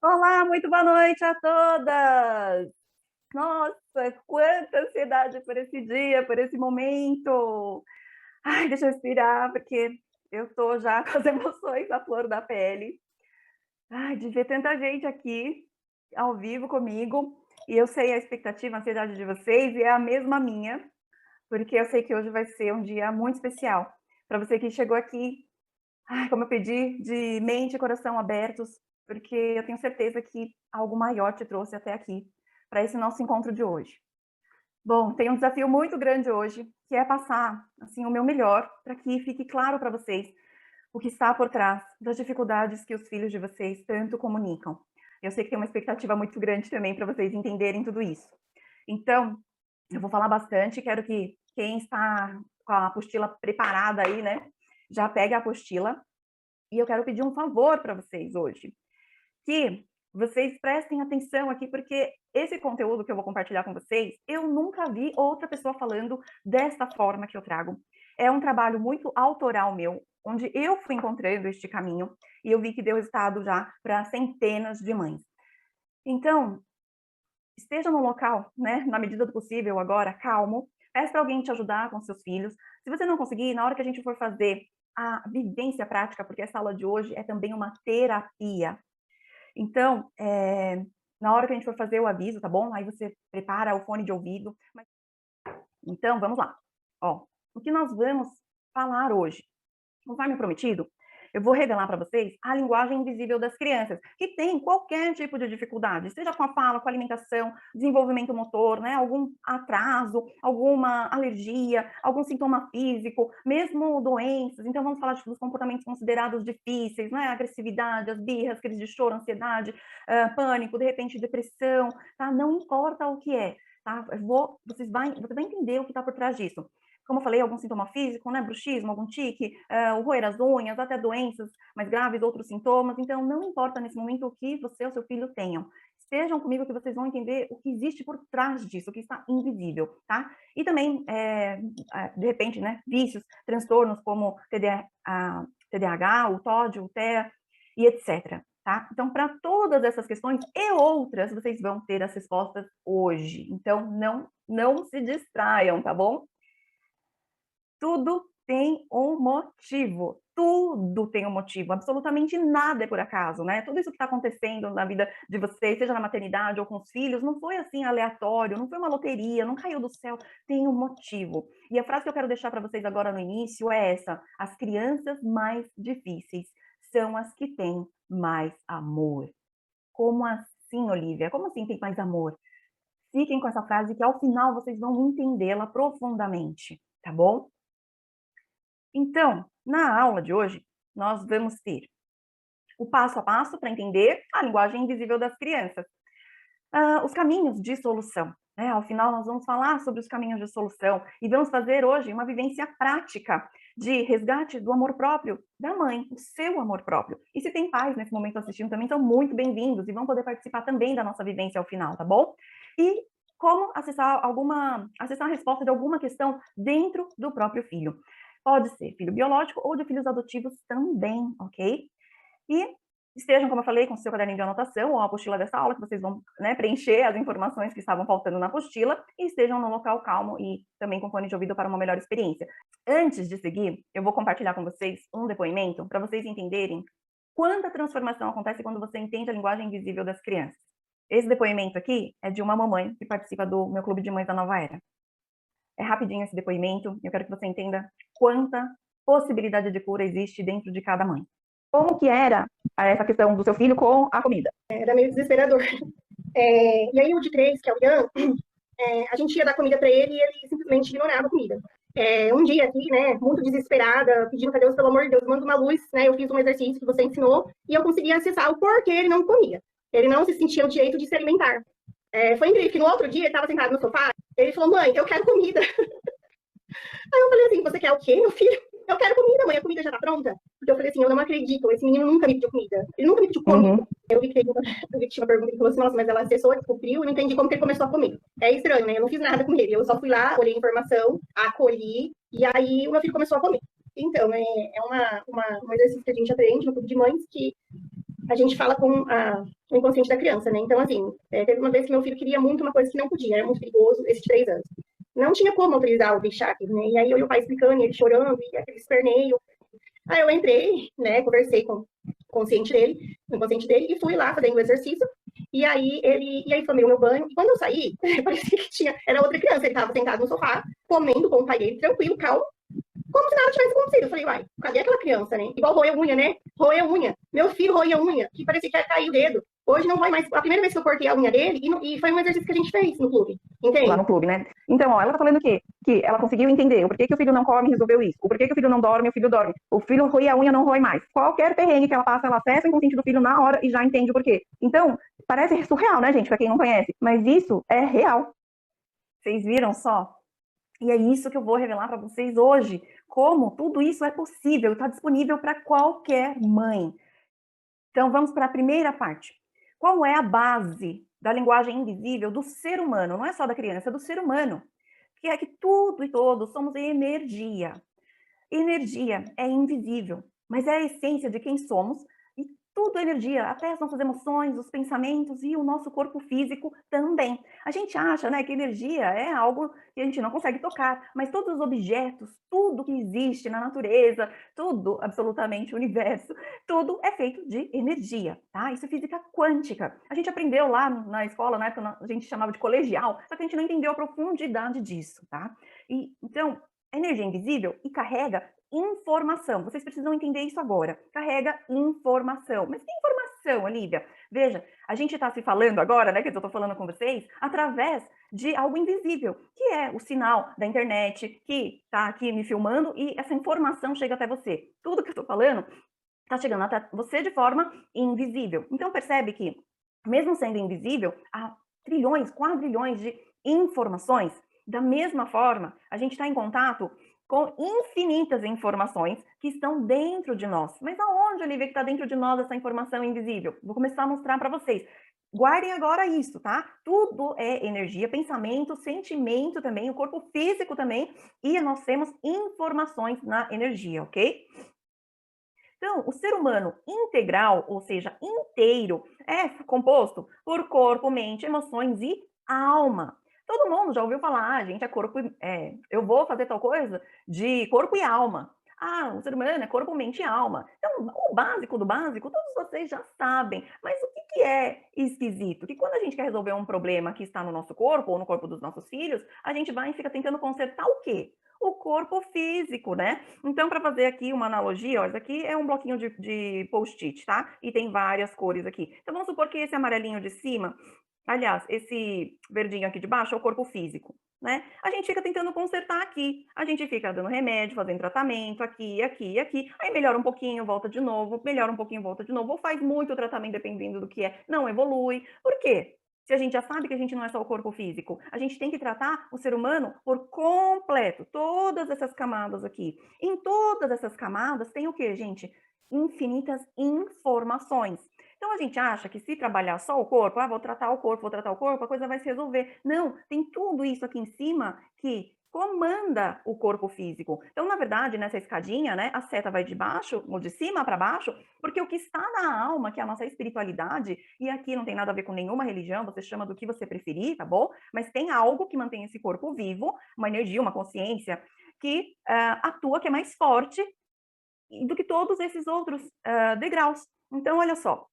Olá, muito boa noite a todas! Nossa, quanta ansiedade por esse dia, por esse momento! Ai, deixa eu respirar, porque eu tô já com as emoções à flor da pele. Ai, de ver tanta gente aqui, ao vivo comigo, e eu sei a expectativa, a ansiedade de vocês, e é a mesma minha, porque eu sei que hoje vai ser um dia muito especial. Para você que chegou aqui, ai, como eu pedi, de mente e coração abertos, porque eu tenho certeza que algo maior te trouxe até aqui, para esse nosso encontro de hoje. Bom, tem um desafio muito grande hoje, que é passar, assim, o meu melhor, para que fique claro para vocês o que está por trás das dificuldades que os filhos de vocês tanto comunicam. Eu sei que tem uma expectativa muito grande também para vocês entenderem tudo isso. Então, eu vou falar bastante, quero que quem está com a apostila preparada aí, né, já pegue a apostila. E eu quero pedir um favor para vocês hoje, que vocês prestem atenção aqui, porque esse conteúdo que eu vou compartilhar com vocês, eu nunca vi outra pessoa falando desta forma que eu trago. É um trabalho muito autoral meu, onde eu fui encontrando este caminho e eu vi que deu resultado já para centenas de mães. Então, esteja no local, né, na medida do possível agora, calmo, peça para alguém te ajudar com seus filhos. Se você não conseguir, na hora que a gente for fazer a vivência prática, porque essa aula de hoje é também uma terapia. Então, na hora que a gente for fazer o aviso, tá bom? Aí você prepara o fone de ouvido. Então, vamos lá. Ó, o que nós vamos falar hoje? Conforme prometido, eu vou revelar para vocês a linguagem invisível das crianças, que tem qualquer tipo de dificuldade, seja com a fala, com a alimentação, desenvolvimento motor, né, algum atraso, alguma alergia, algum sintoma físico, mesmo doenças. Então, vamos falar dos comportamentos considerados difíceis, né, agressividade, as birras, crises de choro, ansiedade, pânico, de repente depressão, tá? Não importa o que é, tá? Você vai entender o que está por trás disso. Como eu falei, algum sintoma físico, né, bruxismo, algum tique, o roer as unhas, até doenças mais graves, outros sintomas. Então, não importa nesse momento o que você ou seu filho tenham. Estejam comigo que vocês vão entender o que existe por trás disso, o que está invisível, tá? E também, de repente, né, vícios, transtornos como TDAH, o TOD, o TEA e etc. Tá? Então, para todas essas questões e outras, vocês vão ter as respostas hoje. Então, não se distraiam, tá bom? Tudo tem um motivo. Tudo tem um motivo. Absolutamente nada é por acaso, né? Tudo isso que está acontecendo na vida de vocês, seja na maternidade ou com os filhos, não foi assim aleatório, não foi uma loteria, não caiu do céu. Tem um motivo. E a frase que eu quero deixar para vocês agora no início é essa: as crianças mais difíceis são as que têm mais amor. Como assim, Olivia? Como assim tem mais amor? Fiquem com essa frase que ao final vocês vão entendê-la profundamente, tá bom? Então, na aula de hoje, nós vamos ter o passo a passo para entender a linguagem invisível das crianças, os caminhos de solução. Né? Ao final, nós vamos falar sobre os caminhos de solução e vamos fazer hoje uma vivência prática de resgate do amor próprio da mãe, o seu amor próprio. E se tem pais nesse momento assistindo também, são muito bem-vindos e vão poder participar também da nossa vivência ao final, tá bom? E como acessar a resposta de alguma questão dentro do próprio filho. Pode ser filho biológico ou de filhos adotivos também, ok? E estejam, como eu falei, com o seu caderninho de anotação ou a apostila dessa aula, que vocês vão, né, preencher as informações que estavam faltando na apostila, e estejam no local calmo e também com fone de ouvido para uma melhor experiência. Antes de seguir, eu vou compartilhar com vocês um depoimento para vocês entenderem quanta transformação acontece quando você entende a linguagem invisível das crianças. Esse depoimento aqui é de uma mamãe que participa do meu Clube de Mães da Nova Era. É rapidinho esse depoimento, eu quero que você entenda quanta possibilidade de cura existe dentro de cada mãe. Como que era essa questão do seu filho com a comida? Era meio desesperador. E aí o de 3, que é o Ian, a gente ia dar comida para ele e ele simplesmente ignorava a comida. Um dia aqui, né, muito desesperada, pedindo para Deus, pelo amor de Deus, manda uma luz, né, eu fiz um exercício que você ensinou e eu consegui acessar o porquê ele não comia. Ele não se sentia o direito de se alimentar. Foi incrível que no outro dia ele estava sentado no sofá, ele falou, mãe, eu quero comida. Aí eu falei assim, você quer o quê, meu filho? Eu quero comida, mãe, a comida já tá pronta? Porque eu falei assim, eu não acredito, esse menino nunca me pediu comida. Ele nunca me pediu comida. Eu vi que tinha uma pergunta que falou assim, nossa, mas ela acessou, descobriu, e não entendi como que ele começou a comer. É estranho, né? Eu não fiz nada com ele. Eu só fui lá, olhei a informação, acolhi, e aí o meu filho começou a comer. Então, um exercício que a gente aprende no clube de mães, que a gente fala com o inconsciente da criança, né? Então, assim, teve uma vez que meu filho queria muito uma coisa que não podia, era muito perigoso, esses 3 anos. Não tinha como autorizar o Bichak, né? E aí eu e o pai explicando, e ele chorando, e aquele esperneio. Aí eu entrei, né, conversei com o inconsciente dele, e fui lá fazendo o exercício. E aí tomei o meu banho. E quando eu saí, parecia que era outra criança. Ele estava sentado no sofá, comendo com o pai dele, tranquilo, calmo, como se nada tivesse acontecido. Eu falei, uai, cadê aquela criança, né? Igual roer unha, né? Roer unha. Meu filho roia unha, que parecia que ia cair o dedo. Hoje não vai mais. A primeira vez que eu cortei a unha dele, e foi um exercício que a gente fez no clube, Lá entende? no clube, né? Então, ó, ela tá falando o quê? Que ela conseguiu entender o porquê que o filho não come, resolveu isso. O porquê que o filho não dorme, o filho dorme. O filho roe a unha, não roe mais. Qualquer perrengue que ela passa, ela acessa o inconsciente do filho na hora e já entende o porquê. Então, parece surreal, né, gente, pra quem não conhece. Mas isso é real. Vocês viram só? E é isso que eu vou revelar para vocês hoje. Como tudo isso é possível, está disponível para qualquer mãe. Então, vamos para a primeira parte. Qual é a base da linguagem invisível do ser humano? Não é só da criança, é do ser humano. Que é que tudo e todos somos energia. Energia é invisível, mas é a essência de quem somos e tudo é energia, até as nossas emoções, os pensamentos e o nosso corpo físico também. A gente acha, né, que energia é algo que a gente não consegue tocar, mas todos os objetos, tudo que existe na natureza, tudo, absolutamente o universo, tudo é feito de energia, tá? Isso é física quântica. A gente aprendeu lá na escola, na época a gente chamava de colegial, só que a gente não entendeu a profundidade disso, tá? E então, energia invisível e carrega informação. Vocês precisam entender isso agora. Carrega informação. Mas que informação, Olivia? Veja, a gente está se falando agora, né, que eu estou falando com vocês, através de algo invisível, que é o sinal da internet, que está aqui me filmando e essa informação chega até você. Tudo que eu estou falando está chegando até você de forma invisível. Então percebe que, mesmo sendo invisível, há trilhões, quadrilhões de informações. Da mesma forma, a gente está em contato com infinitas informações que estão dentro de nós. Mas aonde, Olivia, que está dentro de nós essa informação invisível? Vou começar a mostrar para vocês. Guardem agora isso, tá? Tudo é energia, pensamento, sentimento também, o corpo físico também, e nós temos informações na energia, ok? Então, o ser humano integral, ou seja, inteiro, é composto por corpo, mente, emoções e alma. Todo mundo já ouviu falar, gente, é corpo, eu vou fazer tal coisa de corpo e alma. Ah, o ser humano é corpo, mente e alma. Então, o básico do básico, todos vocês já sabem. Mas o que é esquisito? Que quando a gente quer resolver um problema que está no nosso corpo ou no corpo dos nossos filhos, a gente vai e fica tentando consertar o quê? O corpo físico, né? Então, para fazer aqui uma analogia, ó, isso aqui é um bloquinho de post-it, tá? E tem várias cores aqui. Então, vamos supor que esse amarelinho de cima, aliás, esse verdinho aqui de baixo é o corpo físico, né? A gente fica tentando consertar aqui. A gente fica dando remédio, fazendo tratamento aqui, aqui e aqui. Aí melhora um pouquinho, volta de novo, melhora um pouquinho, volta de novo. Ou faz muito tratamento, dependendo do que é, não evolui. Por quê? Se a gente já sabe que a gente não é só o corpo físico, a gente tem que tratar o ser humano por completo, todas essas camadas aqui. Em todas essas camadas tem o que, gente? Infinitas informações. Então a gente acha que se trabalhar só o corpo, vou tratar o corpo, a coisa vai se resolver. Não, tem tudo isso aqui em cima que comanda o corpo físico. Então, na verdade, nessa escadinha, né, a seta vai de baixo, ou de cima para baixo, porque o que está na alma, que é a nossa espiritualidade, e aqui não tem nada a ver com nenhuma religião, você chama do que você preferir, tá bom? Mas tem algo que mantém esse corpo vivo, uma energia, uma consciência, que atua, que é mais forte do que todos esses outros degraus. Então, olha só,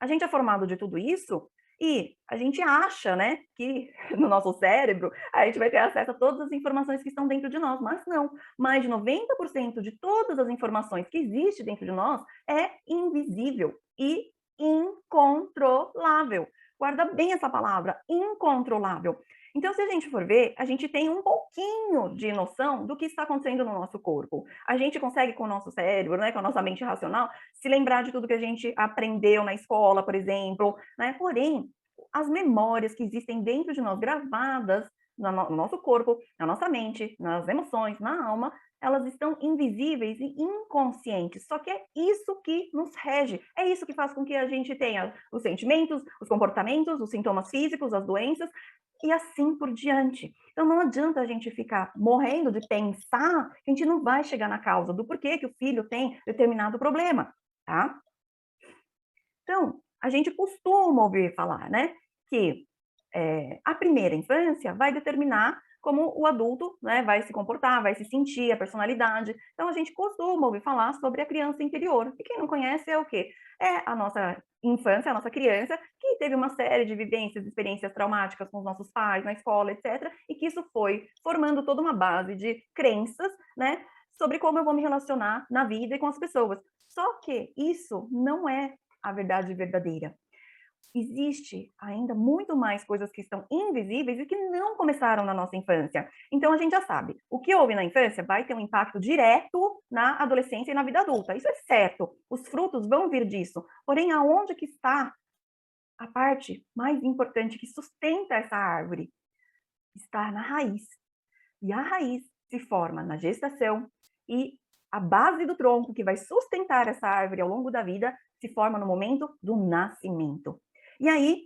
a gente é formado de tudo isso e a gente acha, né, que no nosso cérebro a gente vai ter acesso a todas as informações que estão dentro de nós, mas não. Mais de 90% de todas as informações que existem dentro de nós é invisível e incontrolável. Guarda bem essa palavra, incontrolável. Então, se a gente for ver, a gente tem um pouquinho de noção do que está acontecendo no nosso corpo. A gente consegue, com o nosso cérebro, né, com a nossa mente racional, se lembrar de tudo que a gente aprendeu na escola, por exemplo, né? Porém, as memórias que existem dentro de nós, gravadas no nosso corpo, na nossa mente, nas emoções, na alma, elas estão invisíveis e inconscientes. Só que é isso que nos rege, é isso que faz com que a gente tenha os sentimentos, os comportamentos, os sintomas físicos, as doenças, e assim por diante. Então não adianta a gente ficar morrendo de pensar que a gente não vai chegar na causa do porquê que o filho tem determinado problema, tá? Então, a gente costuma ouvir falar, né, que a primeira infância vai determinar como o adulto, né, vai se comportar, vai se sentir, a personalidade. Então, a gente costuma ouvir falar sobre a criança interior. E quem não conhece é o quê? É a nossa infância, a nossa criança, que teve uma série de vivências, experiências traumáticas com os nossos pais, na escola, etc. E que isso foi formando toda uma base de crenças, né, sobre como eu vou me relacionar na vida e com as pessoas. Só que isso não é a verdade verdadeira. Existe ainda muito mais coisas que estão invisíveis e que não começaram na nossa infância. Então a gente já sabe, o que houve na infância vai ter um impacto direto na adolescência e na vida adulta. Isso é certo. Os frutos vão vir disso. Porém, aonde que está a parte mais importante que sustenta essa árvore? Está na raiz. E a raiz se forma na gestação e a base do tronco que vai sustentar essa árvore ao longo da vida se forma no momento do nascimento. E aí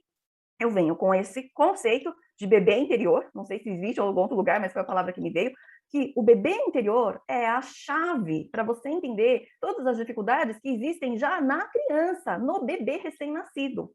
eu venho com esse conceito de bebê interior, não sei se existe em algum outro lugar, mas foi a palavra que me veio, que o bebê interior é a chave para você entender todas as dificuldades que existem já na criança, no bebê recém-nascido.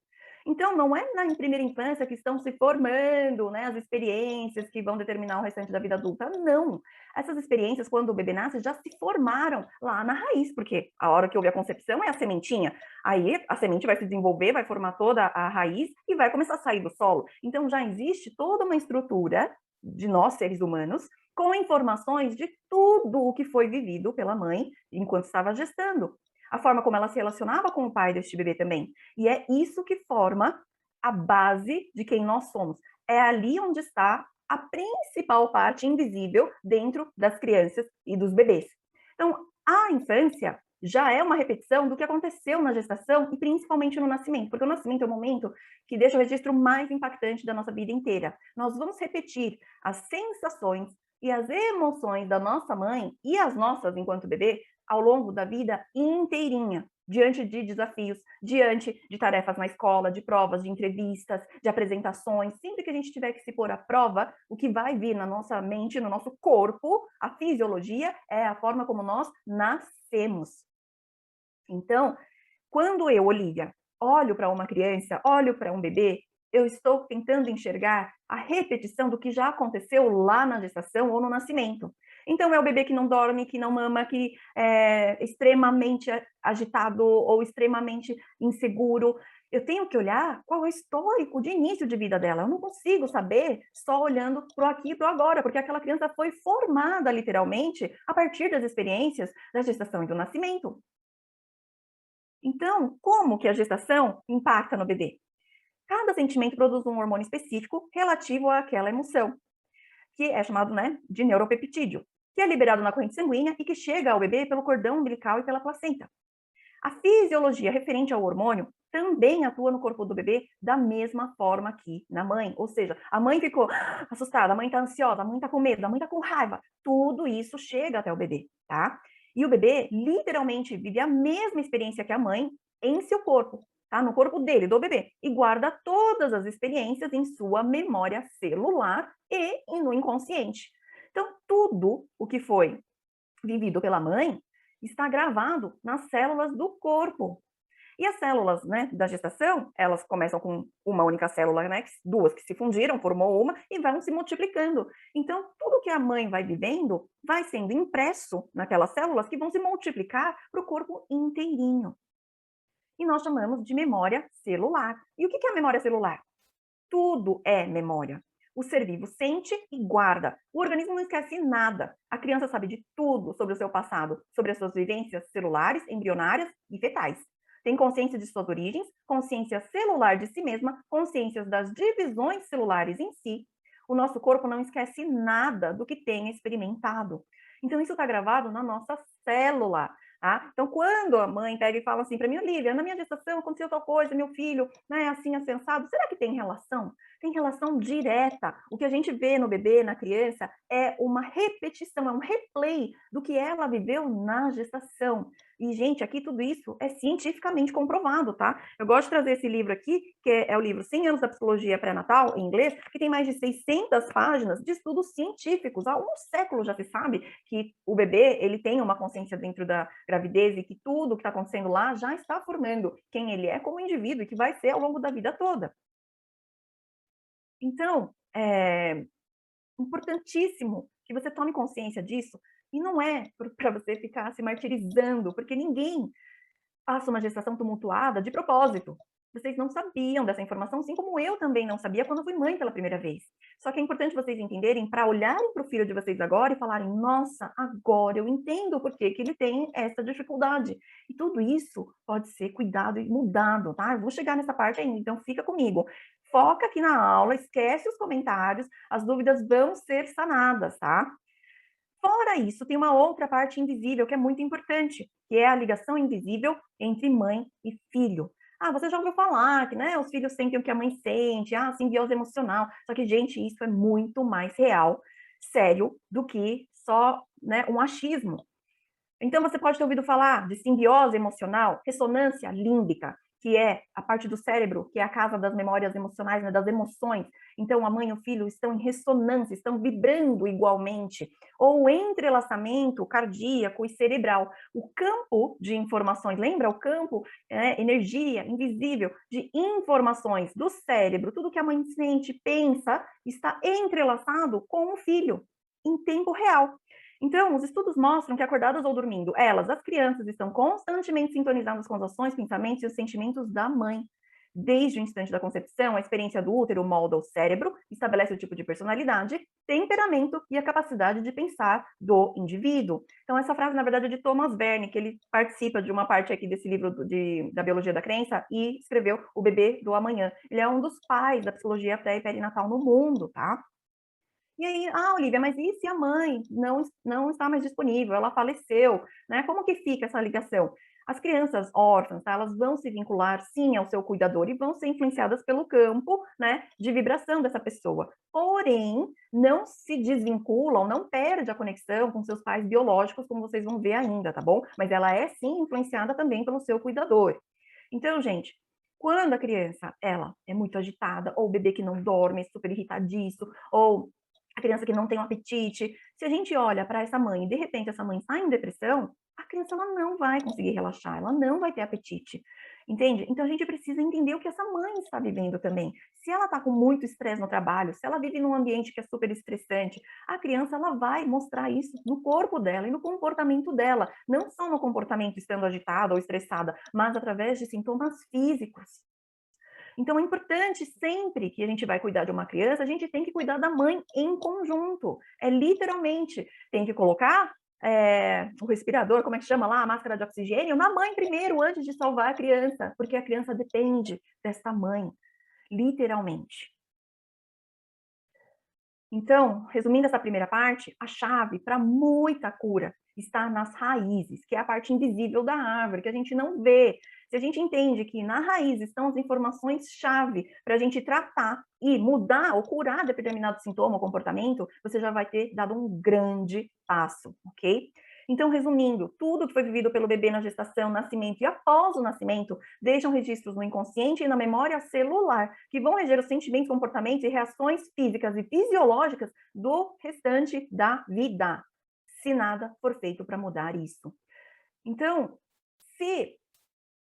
Então, não é na primeira infância que estão se formando, né, as experiências que vão determinar o restante da vida adulta. Não. Essas experiências, quando o bebê nasce, já se formaram lá na raiz, porque a hora que houve a concepção é a sementinha. Aí a semente vai se desenvolver, vai formar toda a raiz e vai começar a sair do solo. Então, já existe toda uma estrutura de nós, seres humanos, com informações de tudo o que foi vivido pela mãe enquanto estava gestando. A forma como ela se relacionava com o pai deste bebê também. E é isso que forma a base de quem nós somos. É ali onde está a principal parte invisível dentro das crianças e dos bebês. Então, a infância já é uma repetição do que aconteceu na gestação e principalmente no nascimento, porque o nascimento é o momento que deixa o registro mais impactante da nossa vida inteira. Nós vamos repetir as sensações e as emoções da nossa mãe e as nossas enquanto bebê ao longo da vida inteirinha, diante de desafios, diante de tarefas na escola, de provas, de entrevistas, de apresentações. Sempre que a gente tiver que se pôr à prova, o que vai vir na nossa mente, no nosso corpo, a fisiologia, é a forma como nós nascemos. Então, quando eu, Olivia, olho para uma criança, olho para um bebê, eu estou tentando enxergar a repetição do que já aconteceu lá na gestação ou no nascimento. Então, é o bebê que não dorme, que não mama, que é extremamente agitado ou extremamente inseguro. Eu tenho que olhar qual é o histórico de início de vida dela. Eu não consigo saber só olhando para o aqui e para o agora, porque aquela criança foi formada, literalmente, a partir das experiências da gestação e do nascimento. Então, como que a gestação impacta no bebê? Cada sentimento produz um hormônio específico relativo àquela emoção, que é chamado, né, de neuropeptídeo, que é liberado na corrente sanguínea e que chega ao bebê pelo cordão umbilical e pela placenta. A fisiologia referente ao hormônio também atua no corpo do bebê da mesma forma que na mãe. Ou seja, a mãe ficou assustada, a mãe está ansiosa, a mãe está com medo, a mãe está com raiva. Tudo isso chega até o bebê, tá? E o bebê literalmente vive a mesma experiência que a mãe em seu corpo, tá? No corpo dele, do bebê. E guarda todas as experiências em sua memória celular e no inconsciente. Então, tudo o que foi vivido pela mãe está gravado nas células do corpo. E as células, né, da gestação, elas começam com uma única célula, né, duas que se fundiram, formou uma e vão se multiplicando. Então, tudo que a mãe vai vivendo vai sendo impresso naquelas células que vão se multiplicar para o corpo inteirinho. E nós chamamos de memória celular. E o que é a memória celular? Tudo é memória. O ser vivo sente e guarda. O organismo não esquece nada. A criança sabe de tudo sobre o seu passado, sobre as suas vivências celulares, embrionárias e fetais. Tem consciência de suas origens, consciência celular de si mesma, consciências das divisões celulares em si. O nosso corpo não esquece nada do que tenha experimentado. Então, isso está gravado na nossa célula. Tá? Então, quando a mãe pega e fala assim para mim, Olivia, na minha gestação aconteceu tal coisa, meu filho, né, assim, assensado, será que tem relação? tem relação direta. O que a gente vê no bebê, na criança, é uma repetição, é um replay do que ela viveu na gestação. E, gente, aqui tudo isso é cientificamente comprovado, tá? Eu gosto de trazer esse livro aqui, que é o livro 100 anos da psicologia pré-natal, em inglês, que tem mais de 600 páginas de estudos científicos. Há um século já se sabe que o bebê, ele tem uma consciência dentro da gravidez e que tudo que está acontecendo lá já está formando quem ele é como indivíduo e que vai ser ao longo da vida toda. Então, é importantíssimo que você tome consciência disso, e não é para você ficar se martirizando, porque ninguém passa uma gestação tumultuada de propósito. Vocês não sabiam dessa informação, assim como eu também não sabia quando fui mãe pela primeira vez. Só que é importante vocês entenderem para olharem para o filho de vocês agora e falarem: nossa, agora eu entendo por que ele tem essa dificuldade. E tudo isso pode ser cuidado e mudado, tá? Eu vou chegar nessa parte ainda, então fica comigo. Foca aqui na aula, esquece os comentários, as dúvidas vão ser sanadas, tá? Fora isso, tem uma outra parte invisível que é muito importante, que é a ligação invisível entre mãe e filho. Ah, você já ouviu falar que, né, os filhos sentem o que a mãe sente, simbiose emocional. Só que, gente, isso é muito mais real, sério, do que só, né, um achismo. Então, você pode ter ouvido falar de simbiose emocional, ressonância límbica, que é a parte do cérebro, que é a casa das memórias emocionais, né, das emoções. Então, a mãe e o filho estão em ressonância, estão vibrando igualmente. Ou entrelaçamento cardíaco e cerebral. O campo de informações, lembra? O campo, energia invisível de informações do cérebro, tudo que a mãe sente, pensa, está entrelaçado com o filho, em tempo real. Então, os estudos mostram que acordadas ou dormindo, as crianças, estão constantemente sintonizadas com as ações, pensamentos e os sentimentos da mãe. Desde o instante da concepção, a experiência do útero molda o cérebro, estabelece o tipo de personalidade, temperamento e a capacidade de pensar do indivíduo. Então, essa frase, na verdade, é de Thomas Verne, que ele participa de uma parte aqui desse livro da Biologia da Crença e escreveu O Bebê do Amanhã. Ele é um dos pais da psicologia pré e perinatal no mundo, tá? E aí, Olivia, mas e se a mãe não está mais disponível, ela faleceu, né? Como que fica essa ligação? As crianças órfãs, tá? Elas vão se vincular, sim, ao seu cuidador e vão ser influenciadas pelo campo, né, de vibração dessa pessoa. Porém, não se desvinculam, não perde a conexão com seus pais biológicos, como vocês vão ver ainda, tá bom? Mas ela é, sim, influenciada também pelo seu cuidador. Então, gente, quando a criança, ela é muito agitada, ou o bebê que não dorme, super irritadiço, ou a criança que não tem um apetite, se a gente olha para essa mãe e de repente essa mãe está em depressão, a criança ela não vai conseguir relaxar, ela não vai ter apetite, entende? Então a gente precisa entender o que essa mãe está vivendo também. Se ela está com muito estresse no trabalho, se ela vive num ambiente que é super estressante, a criança ela vai mostrar isso no corpo dela e no comportamento dela, não só no comportamento estando agitada ou estressada, mas através de sintomas físicos. Então, é importante sempre que a gente vai cuidar de uma criança, a gente tem que cuidar da mãe em conjunto. É literalmente, tem que colocar o respirador, como é que chama lá, a máscara de oxigênio, na mãe primeiro, antes de salvar a criança, porque a criança depende dessa mãe, literalmente. Então, resumindo essa primeira parte, a chave para muita cura está nas raízes, que é a parte invisível da árvore, que a gente não vê. Se a gente entende que na raiz estão as informações-chave para a gente tratar e mudar ou curar determinado sintoma ou comportamento, você já vai ter dado um grande passo, ok? Então, resumindo, tudo que foi vivido pelo bebê na gestação, nascimento e após o nascimento deixam registros no inconsciente e na memória celular, que vão reger os sentimentos, comportamentos e reações físicas e fisiológicas do restante da vida, se nada for feito para mudar isso. Então, se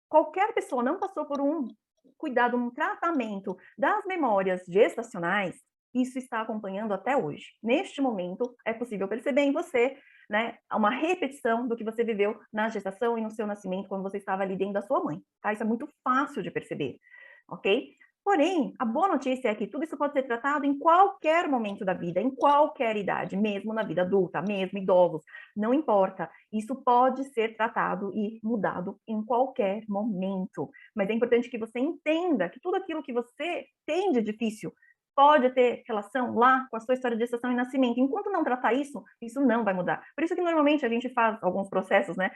qualquer pessoa não passou por um cuidado, um tratamento das memórias gestacionais, isso está acompanhando até hoje. Neste momento, é possível perceber em você, né, uma repetição do que você viveu na gestação e no seu nascimento, quando você estava ali dentro da sua mãe, tá? Isso é muito fácil de perceber, ok? Porém, a boa notícia é que tudo isso pode ser tratado em qualquer momento da vida, em qualquer idade, mesmo na vida adulta, mesmo idosos, não importa. Isso pode ser tratado e mudado em qualquer momento. Mas é importante que você entenda que tudo aquilo que você tem de difícil pode ter relação lá com a sua história de gestação e nascimento. Enquanto não tratar isso, isso não vai mudar. Por isso que normalmente a gente faz alguns processos, né?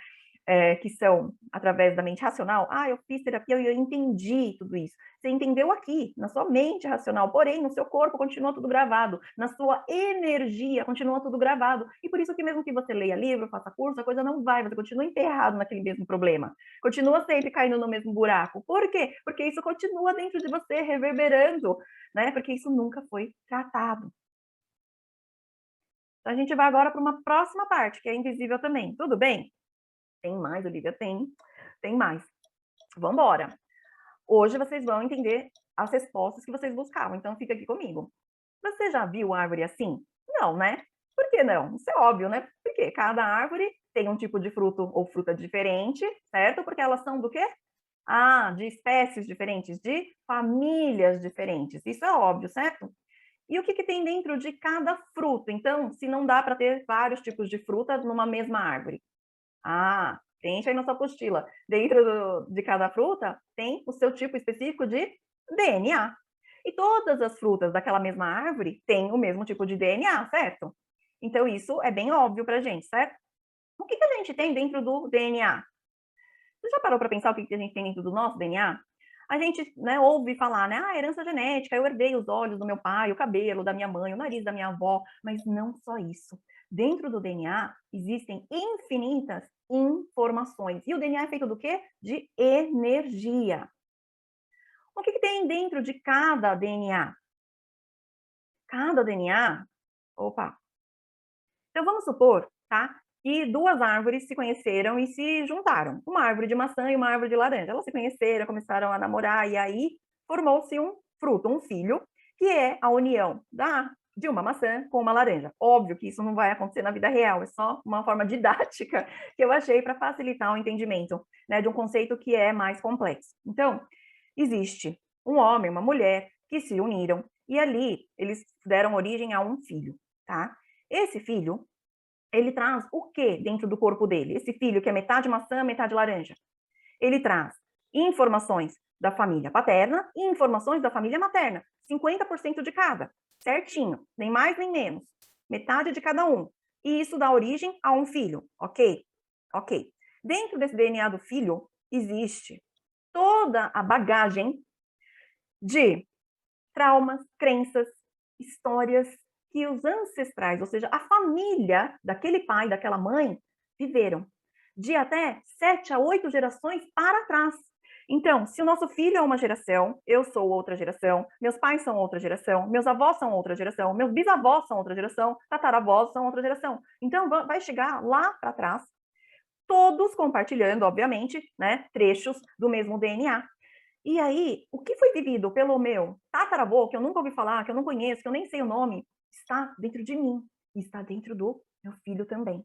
que são através da mente racional, eu fiz terapia e eu entendi tudo isso. Você entendeu aqui, na sua mente racional, porém, no seu corpo continua tudo gravado, na sua energia continua tudo gravado. E por isso que mesmo que você leia livro, faça curso, a coisa não vai, você continua enterrado naquele mesmo problema. Continua sempre caindo no mesmo buraco. Por quê? Porque isso continua dentro de você, reverberando, né? Porque isso nunca foi tratado. Então, a gente vai agora para uma próxima parte, que é invisível também. Tudo bem? Tem mais, Olivia? Tem mais. Vamos embora. Hoje vocês vão entender as respostas que vocês buscavam, então fica aqui comigo. Você já viu árvore assim? Não, né? Por que não? Isso é óbvio, né? Porque cada árvore tem um tipo de fruto ou fruta diferente, certo? Porque elas são do quê? De espécies diferentes, de famílias diferentes. Isso é óbvio, certo? E o que tem dentro de cada fruto? Então, se não dá para ter vários tipos de frutas numa mesma árvore. Preencha aí na sua apostila. Dentro de cada fruta tem o seu tipo específico de DNA. E todas as frutas daquela mesma árvore têm o mesmo tipo de DNA, certo? Então, isso é bem óbvio para a gente, certo? O que a gente tem dentro do DNA? Você já parou para pensar o que a gente tem dentro do nosso DNA? A gente, né, ouve falar, né? Herança genética, eu herdei os olhos do meu pai, o cabelo da minha mãe, o nariz da minha avó, mas não só isso. Dentro do DNA existem infinitas informações. E o DNA é feito do quê? De energia. O que tem dentro de cada DNA? Cada DNA... Opa! Então, vamos supor, tá? Que duas árvores se conheceram e se juntaram. Uma árvore de maçã e uma árvore de laranja. Elas se conheceram, começaram a namorar e aí formou-se um fruto, um filho, que é a união de uma maçã com uma laranja. Óbvio que isso não vai acontecer na vida real, é só uma forma didática que eu achei para facilitar o entendimento, né, de um conceito que é mais complexo. Então, existe um homem, uma mulher que se uniram e ali eles deram origem a um filho, tá? Esse filho, ele traz o que dentro do corpo dele? Esse filho que é metade maçã, metade laranja. Ele traz informações da família paterna e informações da família materna. 50% de cada, certinho, nem mais nem menos. Metade de cada um. E isso dá origem a um filho, ok? Ok. Dentro desse DNA do filho, existe toda a bagagem de traumas, crenças, histórias que os ancestrais, ou seja, a família daquele pai, daquela mãe, viveram. De até 7 a 8 gerações para trás. Então, se o nosso filho é uma geração, eu sou outra geração, meus pais são outra geração, meus avós são outra geração, meus bisavós são outra geração, tataravós são outra geração. Então, vai chegar lá para trás, todos compartilhando, obviamente, né, trechos do mesmo DNA. E aí, o que foi vivido pelo meu tataravô, que eu nunca ouvi falar, que eu não conheço, que eu nem sei o nome, está dentro de mim, e está dentro do meu filho também.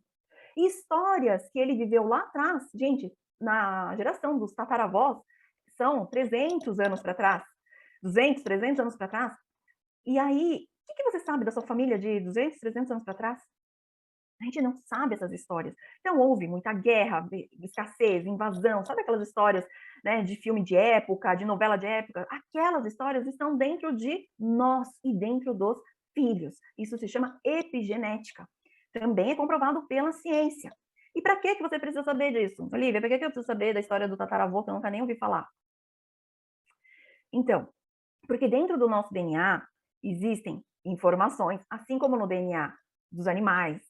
E histórias que ele viveu lá atrás, gente, na geração dos tataravós, são 300 anos para trás, 200, 300 anos para trás. E aí, o que você sabe da sua família de 200, 300 anos para trás? A gente não sabe essas histórias. Então, houve muita guerra, escassez, invasão, sabe aquelas histórias, né, de filme de época, de novela de época? Aquelas histórias estão dentro de nós e dentro dos filhos. Isso se chama epigenética. Também é comprovado pela ciência. E para que você precisa saber disso? Olivia, para que eu preciso saber da história do tataravô que eu nunca nem ouvi falar? Então, porque dentro do nosso DNA existem informações, assim como no DNA dos animais,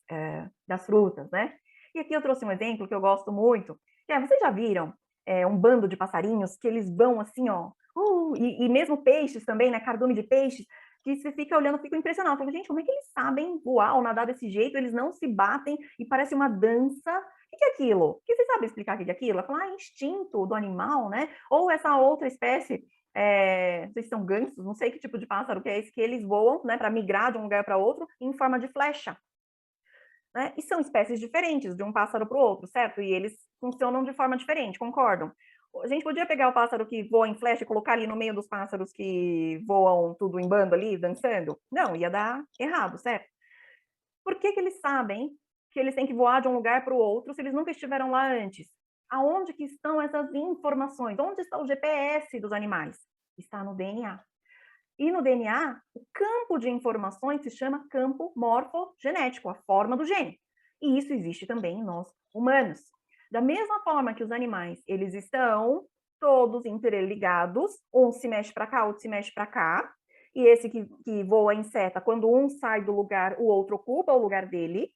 das frutas, né? E aqui eu trouxe um exemplo que eu gosto muito, que vocês já viram um bando de passarinhos que eles vão assim, ó, e mesmo peixes também, né? Cardume de peixes, que você fica olhando, fica impressionado. Fala, gente, como é que eles sabem voar ou nadar desse jeito? Eles não se batem e parece uma dança. O que é aquilo? Que você sabe explicar o que é aquilo? Ela fala, instinto do animal, né? Ou essa outra espécie, não sei se são gansos, não sei que tipo de pássaro que é esse, que eles voam, né, para migrar de um lugar para outro em forma de flecha. Né? E são espécies diferentes de um pássaro para o outro, certo? E eles funcionam de forma diferente, concordam? A gente podia pegar o pássaro que voa em flecha e colocar ali no meio dos pássaros que voam tudo em bando ali, dançando? Não, ia dar errado, certo? Por que eles sabem que eles têm que voar de um lugar para o outro se eles nunca estiveram lá antes? Aonde que estão essas informações? Onde está o GPS dos animais? Está no DNA. E no DNA, o campo de informações se chama campo morfogenético, a forma do gene. E isso existe também em nós humanos. Da mesma forma que os animais, eles estão todos interligados, um se mexe para cá, outro se mexe para cá, e esse que voa em seta, quando um sai do lugar, o outro ocupa o lugar dele.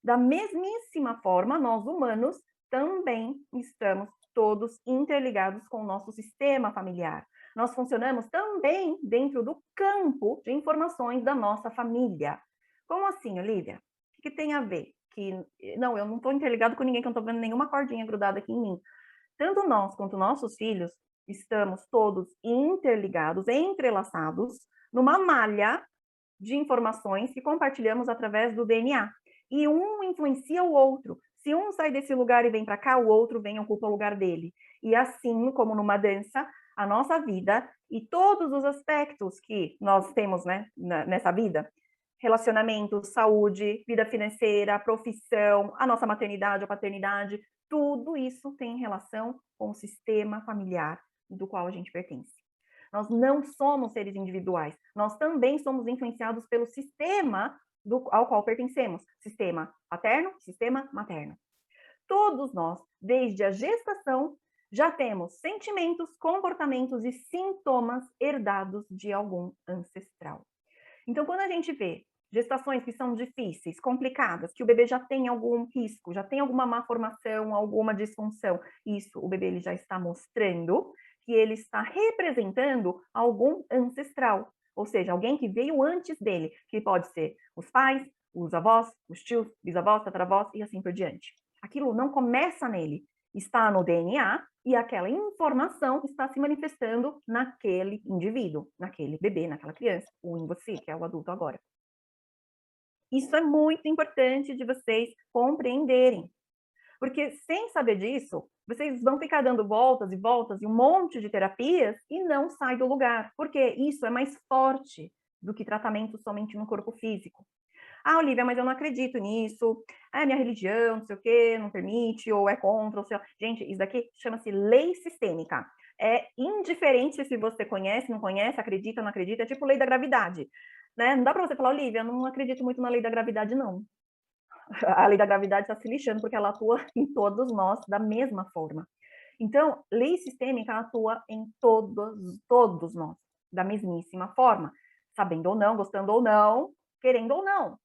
Da mesmíssima forma, nós humanos também estamos todos interligados com o nosso sistema familiar. Nós funcionamos também dentro do campo de informações da nossa família. Como assim, Olivia? O que tem a ver? Não, eu não estou interligado com ninguém, que eu não estou vendo nenhuma cordinha grudada aqui em mim. Tanto nós quanto nossos filhos estamos todos interligados, entrelaçados, numa malha de informações que compartilhamos através do DNA. E um influencia o outro. Se um sai desse lugar e vem para cá, o outro vem e ocupa o lugar dele. E assim como numa dança, a nossa vida e todos os aspectos que nós temos, né, nessa vida, relacionamento, saúde, vida financeira, profissão, a nossa maternidade ou paternidade, tudo isso tem relação com o sistema familiar do qual a gente pertence. Nós não somos seres individuais, nós também somos influenciados pelo sistema ao qual pertencemos, sistema paterno, sistema materno. Todos nós, desde a gestação, já temos sentimentos, comportamentos e sintomas herdados de algum ancestral. Então, quando a gente vê gestações que são difíceis, complicadas, que o bebê já tem algum risco, já tem alguma malformação, alguma disfunção, isso o bebê ele já está mostrando que ele está representando algum ancestral, ou seja, alguém que veio antes dele, que pode ser os pais, os avós, os tios, bisavós, tataravós e assim por diante. Aquilo não começa nele, está no DNA e aquela informação está se manifestando naquele indivíduo, naquele bebê, naquela criança, ou em você, que é o adulto agora. Isso é muito importante de vocês compreenderem, porque sem saber disso, vocês vão ficar dando voltas e voltas e um monte de terapias e não sai do lugar, porque isso é mais forte do que tratamento somente no corpo físico. Ah, Olivia, mas eu não acredito nisso. Ah, minha religião, não sei o quê, não permite, ou é contra, ou sei lá. Gente, isso daqui chama-se lei sistêmica. É indiferente se você conhece, não conhece, acredita, não acredita, é tipo lei da gravidade. Né? Não dá para você falar, Olivia, eu não acredito muito na lei da gravidade, não. A lei da gravidade está se lixando, porque ela atua em todos nós da mesma forma. Então, lei sistêmica atua em todos nós, da mesmíssima forma. Sabendo ou não, gostando ou não, querendo ou não.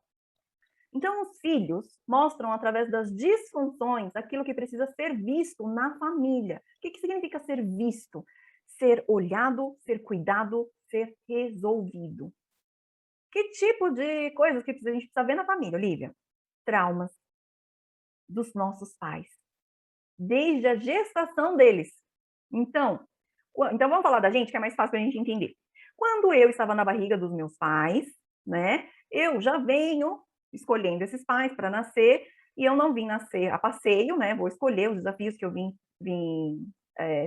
Então, os filhos mostram, através das disfunções, aquilo que precisa ser visto na família. O que significa ser visto? Ser olhado, ser cuidado, ser resolvido. Que tipo de coisas que a gente precisa ver na família, Olivia? Traumas dos nossos pais, desde a gestação deles. Então vamos falar da gente, que é mais fácil para a gente entender. Quando eu estava na barriga dos meus pais, né, eu já venho escolhendo esses pais para nascer, e eu não vim nascer a passeio, né, vou escolher os desafios que eu vim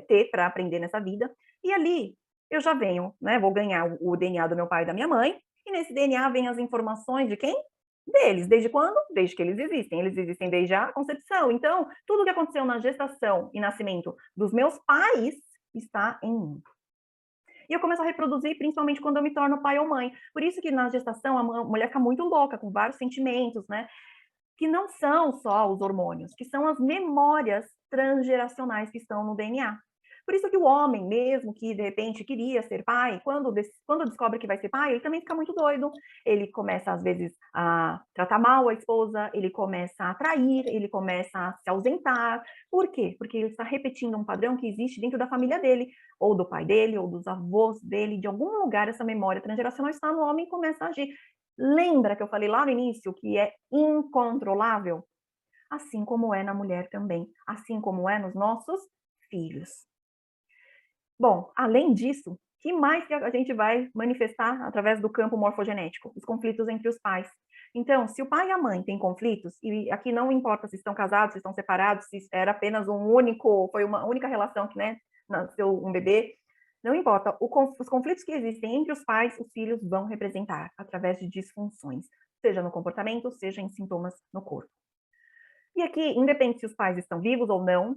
ter para aprender nessa vida, e ali eu já venho, né, vou ganhar o DNA do meu pai e da minha mãe, e nesse DNA vem as informações de quem? Deles. Desde quando? Desde que eles existem. Eles existem desde a concepção. Então, tudo que aconteceu na gestação e nascimento dos meus pais está em mim. E eu começo a reproduzir, principalmente quando eu me torno pai ou mãe. Por isso que na gestação a mulher fica muito louca, com vários sentimentos, né? Que não são só os hormônios, que são as memórias transgeracionais que estão no DNA. Por isso que o homem, mesmo que de repente queria ser pai, quando descobre que vai ser pai, ele também fica muito doido. Ele começa, às vezes, a tratar mal a esposa, ele começa a trair, ele começa a se ausentar. Por quê? Porque ele está repetindo um padrão que existe dentro da família dele, ou do pai dele, ou dos avós dele. De algum lugar, essa memória transgeracional está no homem e começa a agir. Lembra que eu falei lá no início que é incontrolável? Assim como é na mulher também, assim como é nos nossos filhos. Bom, além disso, que mais que a gente vai manifestar através do campo morfogenético? Os conflitos entre os pais. Então, se o pai e a mãe têm conflitos, e aqui não importa se estão casados, se estão separados, se era apenas foi uma única relação que, né, nasceu um bebê, não importa. Os conflitos que existem entre os pais, os filhos vão representar através de disfunções, seja no comportamento, seja em sintomas no corpo. E aqui, independente se os pais estão vivos ou não,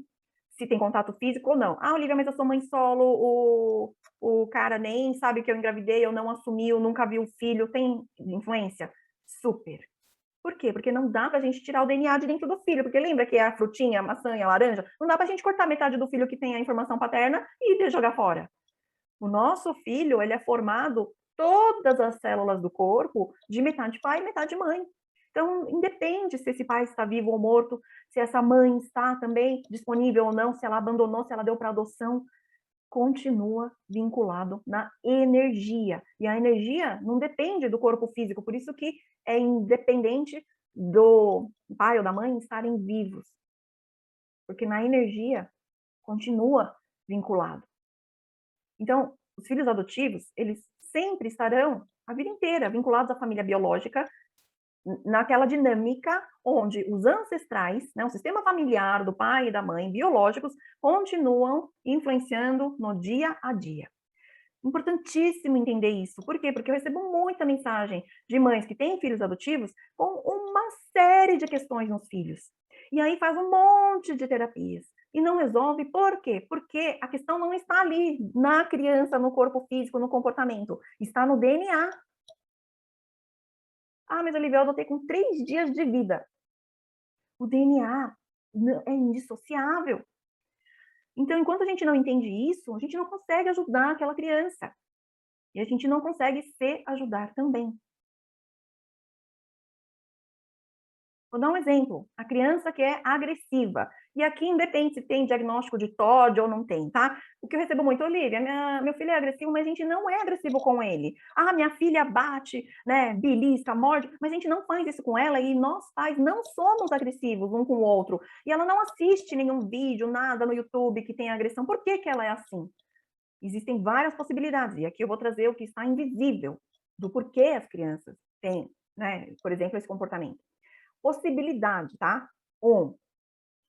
se tem contato físico ou não. Ah, Olivia, mas eu sou mãe solo, o cara nem sabe que eu engravidei, eu não assumi, eu nunca vi o filho, tem influência? Super. Por quê? Porque não dá para a gente tirar o DNA de dentro do filho, porque lembra que é a frutinha, a maçã e a laranja? Não dá para a gente cortar metade do filho que tem a informação paterna e jogar fora. O nosso filho, ele é formado, todas as células do corpo, de metade pai e metade mãe. Então, independe se esse pai está vivo ou morto, se essa mãe está também disponível ou não, se ela abandonou, se ela deu para adoção, continua vinculado na energia. E a energia não depende do corpo físico, por isso que é independente do pai ou da mãe estarem vivos. Porque na energia continua vinculado. Então, os filhos adotivos, eles sempre estarão a vida inteira vinculados à família biológica, naquela dinâmica onde os ancestrais, né, o sistema familiar do pai e da mãe biológicos continuam influenciando no dia a dia. Importantíssimo entender isso. Por quê? Porque eu recebo muita mensagem de mães que têm filhos adotivos com uma série de questões nos filhos. E aí faz um monte de terapias. E não resolve, por quê? Porque a questão não está ali, na criança, no corpo físico, no comportamento. Está no DNA. Ah, mas Olivia, eu adotei com 3 dias de vida. O DNA é indissociável. Então, enquanto a gente não entende isso, a gente não consegue ajudar aquela criança. E a gente não consegue se ajudar também. Vou dar um exemplo. A criança que é agressiva. E aqui independe se tem diagnóstico de TOD ou não tem, tá? O que eu recebo muito, Olivia, meu filho é agressivo, mas a gente não é agressivo com ele. Ah, minha filha bate, né, belisca, morde, mas a gente não faz isso com ela e nós pais não somos agressivos um com o outro. E ela não assiste nenhum vídeo, nada no YouTube que tenha agressão. Por que que ela é assim? Existem várias possibilidades, e aqui eu vou trazer o que está invisível, do porquê as crianças têm, né, por exemplo, esse comportamento. Possibilidade, tá?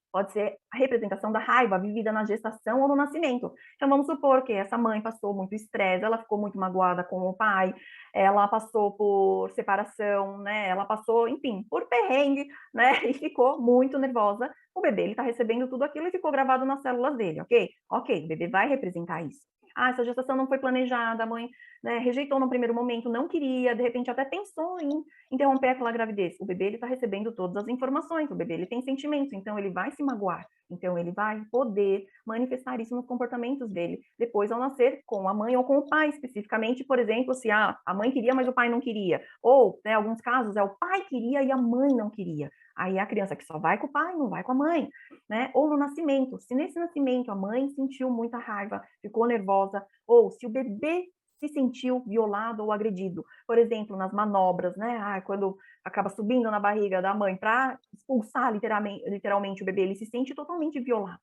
Pode ser a representação da raiva vivida na gestação ou no nascimento. Então, vamos supor que essa mãe passou muito estresse, ela ficou muito magoada com o pai, ela passou por separação, né? Ela passou, enfim, por perrengue, né? E ficou muito nervosa. O bebê, ele tá recebendo tudo aquilo e ficou gravado nas células dele, ok? Ok, o bebê vai representar isso. Ah, essa gestação não foi planejada, a mãe, né, rejeitou no primeiro momento, não queria, de repente até pensou em interromper aquela gravidez. O bebê, ele está recebendo todas as informações, o bebê, ele tem sentimentos, então ele vai se magoar, então ele vai poder manifestar isso nos comportamentos dele, depois ao nascer com a mãe ou com o pai, especificamente, por exemplo, se a mãe queria, mas o pai não queria, ou, né, alguns casos, o pai queria e a mãe não queria. Aí a criança que só vai com o pai, não vai com a mãe, né? Ou no nascimento, se nesse nascimento a mãe sentiu muita raiva, ficou nervosa, ou se o bebê se sentiu violado ou agredido, por exemplo, nas manobras, né? Ah, quando acaba subindo na barriga da mãe para expulsar literalmente o bebê, ele se sente totalmente violado.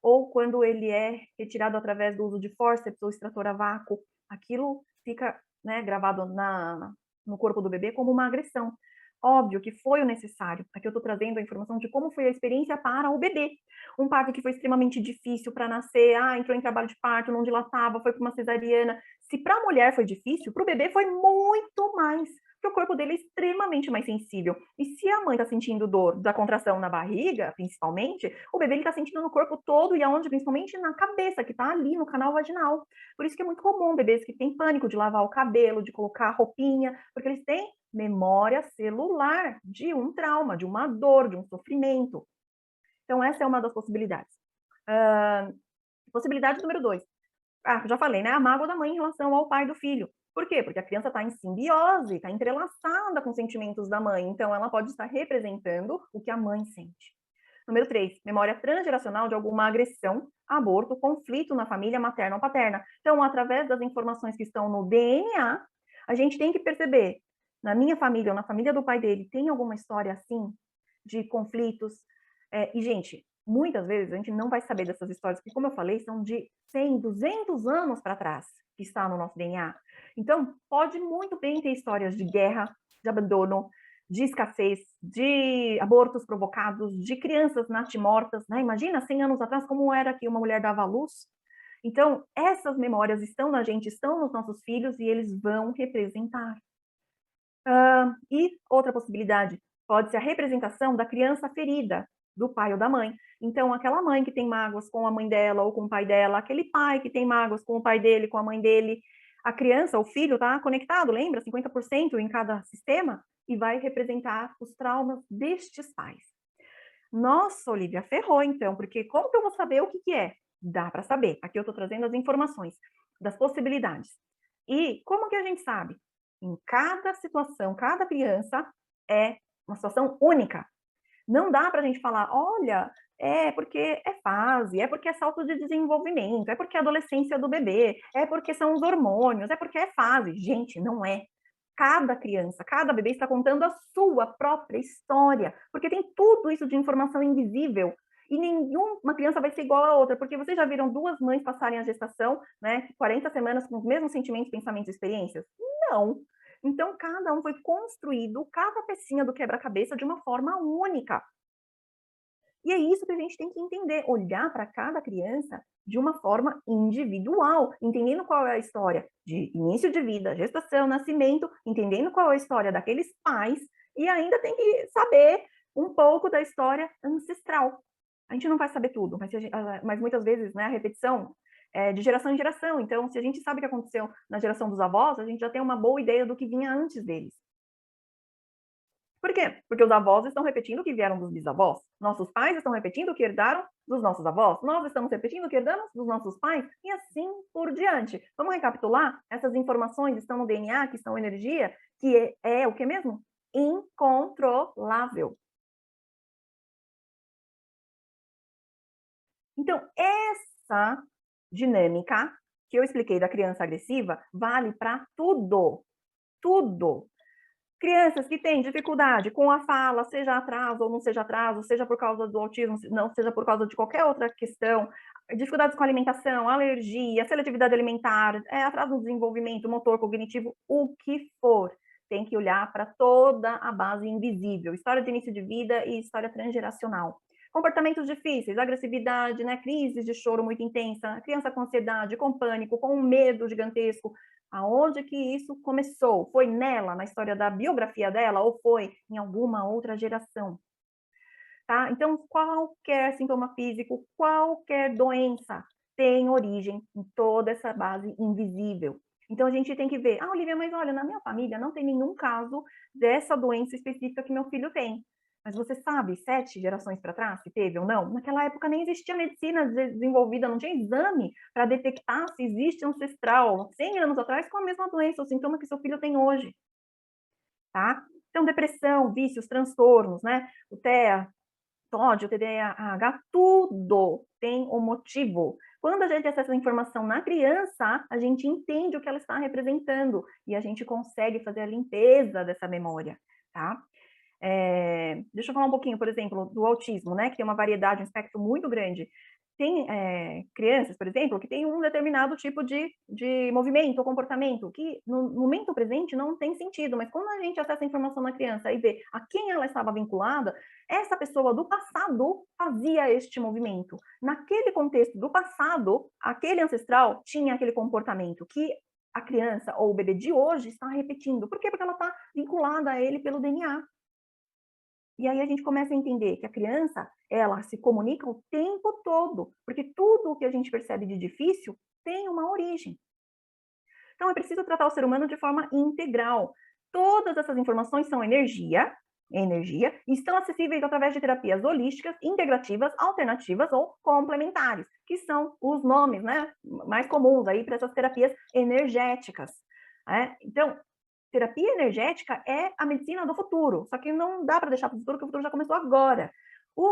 Ou quando ele é retirado através do uso de fórceps ou extrator a vácuo, aquilo fica, né, gravado no corpo do bebê como uma agressão. Óbvio que foi o necessário. Aqui eu estou trazendo a informação de como foi a experiência para o bebê. Um parto que foi extremamente difícil para nascer, entrou em trabalho de parto, não dilatava, foi para uma cesariana. Se para a mulher foi difícil, para o bebê foi muito mais, porque o corpo dele é extremamente mais sensível. E se a mãe está sentindo dor da contração na barriga, principalmente, o bebê está sentindo no corpo todo e aonde? Principalmente na cabeça, que está ali no canal vaginal. Por isso que é muito comum bebês que têm pânico de lavar o cabelo, de colocar roupinha, porque eles têm memória celular de um trauma, de uma dor, de um sofrimento. Então, essa é uma das possibilidades. Possibilidade número 2. Já falei, né? A mágoa da mãe em relação ao pai do filho. Por quê? Porque a criança está em simbiose, está entrelaçada com os sentimentos da mãe. Então, ela pode estar representando o que a mãe sente. Número 3, memória transgeracional de alguma agressão, aborto, conflito na família materna ou paterna. Então, através das informações que estão no DNA, a gente tem que perceber, na minha família ou na família do pai dele, tem alguma história assim, de conflitos? E, gente, muitas vezes a gente não vai saber dessas histórias, porque, como eu falei, são de 100, 200 anos para trás que está no nosso DNA. Então, pode muito bem ter histórias de guerra, de abandono, de escassez, de abortos provocados, de crianças natimortas, né? Imagina 100 anos atrás como era que uma mulher dava à luz. Então, essas memórias estão na gente, estão nos nossos filhos e eles vão representar. E outra possibilidade, pode ser a representação da criança ferida, do pai ou da mãe. Então, aquela mãe que tem mágoas com a mãe dela ou com o pai dela, aquele pai que tem mágoas com o pai dele, com a mãe dele, a criança, o filho, está conectado, lembra? 50% em cada sistema. e vai representar os traumas destes pais. Nossa, Olivia, ferrou então, porque como que eu vou saber o que que é? Dá para saber. Aqui eu estou trazendo as informações das possibilidades. E como que a gente sabe? Em cada situação, cada criança é uma situação única. Não dá para a gente falar, olha, é porque é fase, é porque é salto de desenvolvimento, é porque é a adolescência do bebê, é porque são os hormônios, é porque é fase. Gente, não é. Cada criança, cada bebê está contando a sua própria história, porque tem tudo isso de informação invisível e nenhuma criança vai ser igual a outra, porque vocês já viram duas mães passarem a gestação, né, 40 semanas com os mesmos sentimentos, pensamentos e experiências? Não. Então, cada um foi construído, cada pecinha do quebra-cabeça de uma forma única. E é isso que a gente tem que entender, olhar para cada criança de uma forma individual, entendendo qual é a história de início de vida, gestação, nascimento, entendendo qual é a história daqueles pais e ainda tem que saber um pouco da história ancestral. A gente não vai saber tudo, mas muitas vezes, né, a repetição é de geração em geração. Então, se a gente sabe o que aconteceu na geração dos avós, a gente já tem uma boa ideia do que vinha antes deles. Por quê? Porque os avós estão repetindo o que vieram dos bisavós. Nossos pais estão repetindo o que herdaram dos nossos avós. Nós estamos repetindo o que herdamos dos nossos pais. E assim por diante. Vamos recapitular? Essas informações estão no DNA, que estão energia, que é o que mesmo? Incontrolável. Então, essa dinâmica que eu expliquei da criança agressiva vale para tudo. Tudo. Crianças que têm dificuldade com a fala, seja atraso ou não seja atraso, seja por causa do autismo, não seja por causa de qualquer outra questão, dificuldades com alimentação, alergia, seletividade alimentar, atraso no desenvolvimento motor, cognitivo, o que for. Tem que olhar para toda a base invisível, história de início de vida e história transgeracional. Comportamentos difíceis, agressividade, né, crises de choro muito intensa, criança com ansiedade, com pânico, com um medo gigantesco. Aonde que isso começou? Foi nela, na história da biografia dela, ou foi em alguma outra geração? Tá? Então, qualquer sintoma físico, qualquer doença tem origem em toda essa base invisível. Então, a gente tem que ver, Olivia, mas olha, na minha família não tem nenhum caso dessa doença específica que meu filho tem. Mas você sabe, 7 gerações para trás, se teve ou não? Naquela época nem existia medicina desenvolvida, não tinha exame para detectar se existe ancestral 100 anos atrás com a mesma doença, o sintoma que seu filho tem hoje. Tá? Então, depressão, vícios, transtornos, né? O TEA, TOD, o TDAH, tudo tem um motivo. Quando a gente acessa a informação na criança, a gente entende o que ela está representando e a gente consegue fazer a limpeza dessa memória, tá? Deixa eu falar um pouquinho, por exemplo, do autismo, né, que tem uma variedade, um espectro muito grande. Tem crianças, por exemplo, que têm um determinado tipo de movimento ou comportamento que no momento presente não tem sentido, mas quando a gente acessa a informação na criança e vê a quem ela estava vinculada, essa pessoa do passado fazia este movimento. Naquele contexto do passado, aquele ancestral tinha aquele comportamento que a criança ou o bebê de hoje está repetindo. Por quê? Porque ela está vinculada a ele pelo DNA. E aí a gente começa a entender que a criança, ela se comunica o tempo todo, porque tudo o que a gente percebe de difícil tem uma origem. Então é preciso tratar o ser humano de forma integral. Todas essas informações são energia, e estão acessíveis através de terapias holísticas, integrativas, alternativas ou complementares, que são os nomes, né, mais comuns aí para essas terapias energéticas. Então, terapia energética é a medicina do futuro, só que não dá para deixar para o futuro, porque o futuro já começou agora.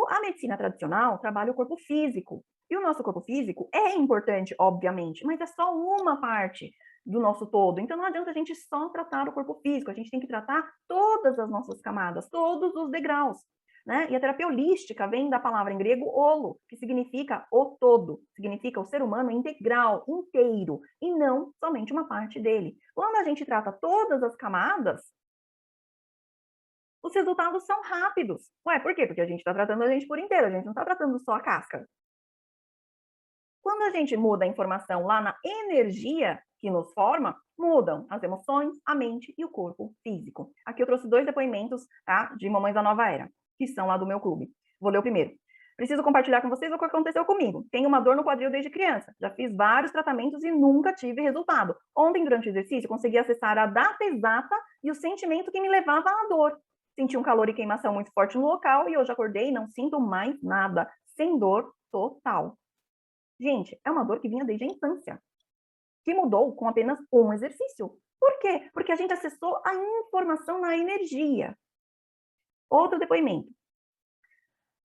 A medicina tradicional trabalha o corpo físico, e o nosso corpo físico é importante, obviamente, mas é só uma parte do nosso todo. Então não adianta a gente só tratar o corpo físico, a gente tem que tratar todas as nossas camadas, todos os degraus. Né? E a terapia holística vem da palavra em grego holo, que significa o todo, significa o ser humano integral, inteiro, e não somente uma parte dele. Quando a gente trata todas as camadas, os resultados são rápidos. Ué, por quê? Porque a gente está tratando a gente por inteiro, a gente não está tratando só a casca. Quando a gente muda a informação lá na energia que nos forma, mudam as emoções, a mente e o corpo físico. Aqui eu trouxe 2 depoimentos, tá, de mamães da nova era, que são lá do meu clube. Vou ler o primeiro. Preciso compartilhar com vocês o que aconteceu comigo. Tenho uma dor no quadril desde criança. Já fiz vários tratamentos e nunca tive resultado. Ontem, durante o exercício, consegui acessar a data exata e o sentimento que me levava à dor. Senti um calor e queimação muito forte no local e hoje acordei e não sinto mais nada, sem dor total. Gente, é uma dor que vinha desde a infância, que mudou com apenas um exercício. Por quê? Porque a gente acessou a informação na energia. Outro depoimento.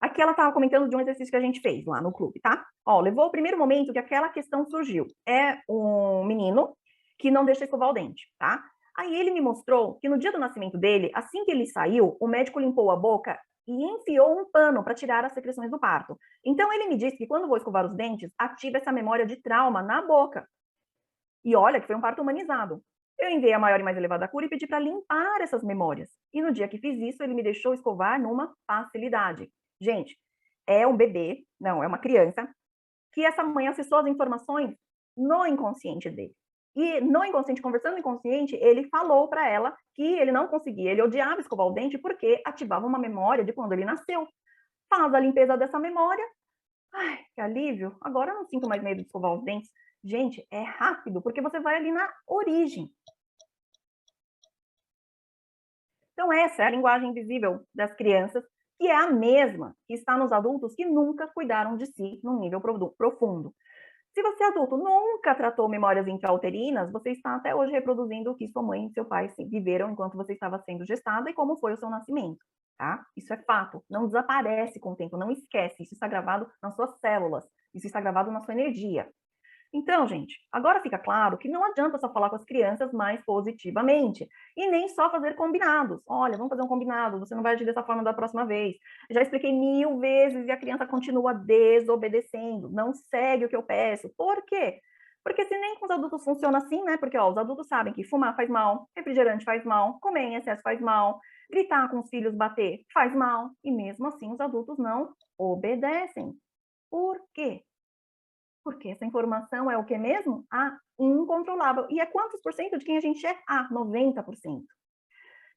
Aqui ela estava comentando de um exercício que a gente fez lá no clube, tá? Ó, levou o primeiro momento que aquela questão surgiu. É um menino que não deixa escovar o dente, tá? Aí ele me mostrou que no dia do nascimento dele, assim que ele saiu, o médico limpou a boca e enfiou um pano para tirar as secreções do parto. Então ele me disse que quando vou escovar os dentes, ativa essa memória de trauma na boca. E olha que foi um parto humanizado. Eu enviei a maior e mais elevada cura e pedi para limpar essas memórias. E no dia que fiz isso, ele me deixou escovar numa facilidade. Gente, é um bebê, não, é uma criança, que essa mãe acessou as informações no inconsciente dele. E no inconsciente, conversando no inconsciente, ele falou para ela que ele não conseguia, ele odiava escovar o dente porque ativava uma memória de quando ele nasceu. Faz a limpeza dessa memória. Ai, que alívio. Agora eu não sinto mais medo de escovar os dentes. Gente, é rápido, porque você vai ali na origem. Então, essa é a linguagem invisível das crianças, que é a mesma que está nos adultos que nunca cuidaram de si num nível profundo. Se você, adulto, nunca tratou memórias intrauterinas, você está até hoje reproduzindo o que sua mãe e seu pai viveram enquanto você estava sendo gestada e como foi o seu nascimento, tá? Isso é fato. Não desaparece com o tempo, não esquece. Isso está gravado nas suas células, isso está gravado na sua energia. Então, gente, agora fica claro que não adianta só falar com as crianças mais positivamente e nem só fazer combinados. Olha, vamos fazer um combinado, você não vai agir dessa forma da próxima vez. Já expliquei 1000 vezes e a criança continua desobedecendo, não segue o que eu peço. Por quê? Porque se nem com os adultos funciona assim, né? Porque ó, os adultos sabem que fumar faz mal, refrigerante faz mal, comer em excesso faz mal, gritar com os filhos, bater faz mal, e mesmo assim os adultos não obedecem. Por quê? Porque essa informação é o que mesmo? A incontrolável. E é quantos por cento de quem a gente é? 90%.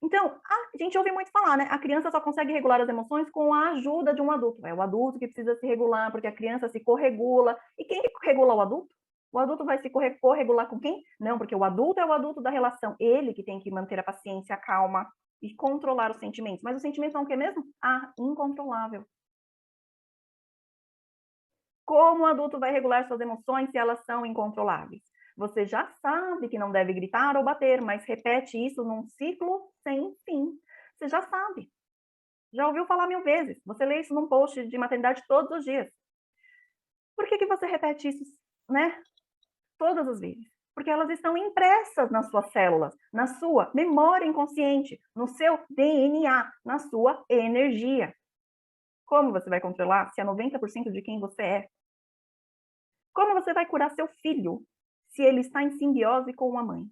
Então, a gente ouve muito falar, né? A criança só consegue regular as emoções com a ajuda de um adulto. É o adulto que precisa se regular, porque a criança se corregula. E quem que regula o adulto? O adulto vai se corregular com quem? Não, porque o adulto é o adulto da relação. Ele que tem que manter a paciência, a calma e controlar os sentimentos. Mas os sentimentos são o que mesmo? Incontrolável. Como o adulto vai regular suas emoções se elas são incontroláveis? Você já sabe que não deve gritar ou bater, mas repete isso num ciclo sem fim. Você já sabe. Já ouviu falar 1000 vezes. Você lê isso num post de maternidade todos os dias. Por que você repete isso, né? Todas as vezes. Porque elas estão impressas nas suas células, na sua memória inconsciente, no seu DNA, na sua energia. Como você vai controlar se é 90% de quem você é? Como você vai curar seu filho se ele está em simbiose com a mãe?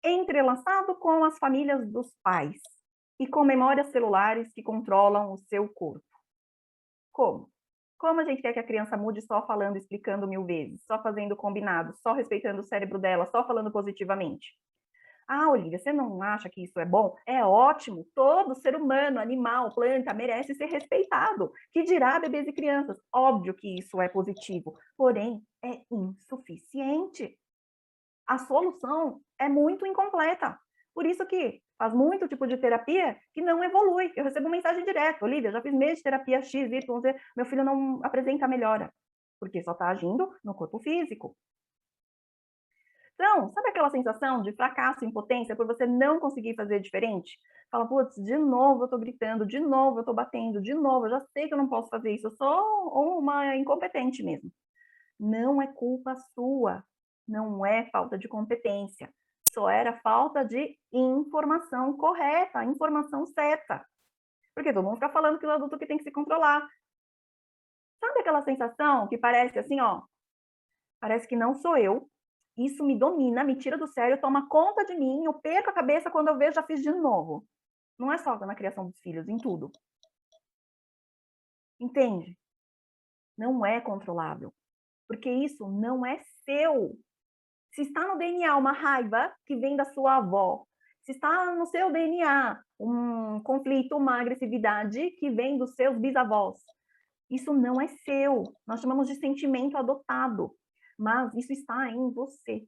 Entrelaçado com as famílias dos pais e com memórias celulares que controlam o seu corpo. Como? Como a gente quer que a criança mude só falando, explicando 1000 vezes, só fazendo combinado, só respeitando o cérebro dela, só falando positivamente? Ah, Olivia, você não acha que isso é bom? É ótimo. Todo ser humano, animal, planta, merece ser respeitado. Que dirá bebês e crianças? Óbvio que isso é positivo, porém é insuficiente. A solução é muito incompleta. Por isso que faz muito tipo de terapia que não evolui. Eu recebo mensagem direta: Olivia, já fiz mês de terapia X, Y, Z, meu filho não apresenta melhora, porque só está agindo no corpo físico. Então, sabe aquela sensação de fracasso e impotência por você não conseguir fazer diferente? Fala, putz, de novo eu tô gritando, de novo eu tô batendo, de novo, eu já sei que eu não posso fazer isso, eu sou uma incompetente mesmo. Não é culpa sua, não é falta de competência, só era falta de informação correta, informação certa. Porque todo mundo fica falando que o adulto que tem que se controlar. Sabe aquela sensação que parece assim, ó, parece que não sou eu, isso me domina, me tira do sério, toma conta de mim, eu perco a cabeça quando eu vejo, já fiz de novo. Não é só na criação dos filhos, em tudo. Entende? Não é controlável, porque isso não é seu. Se está no DNA uma raiva que vem da sua avó, se está no seu DNA um conflito, uma agressividade que vem dos seus bisavós, isso não é seu. Nós chamamos de sentimento adotado, mas isso está em você.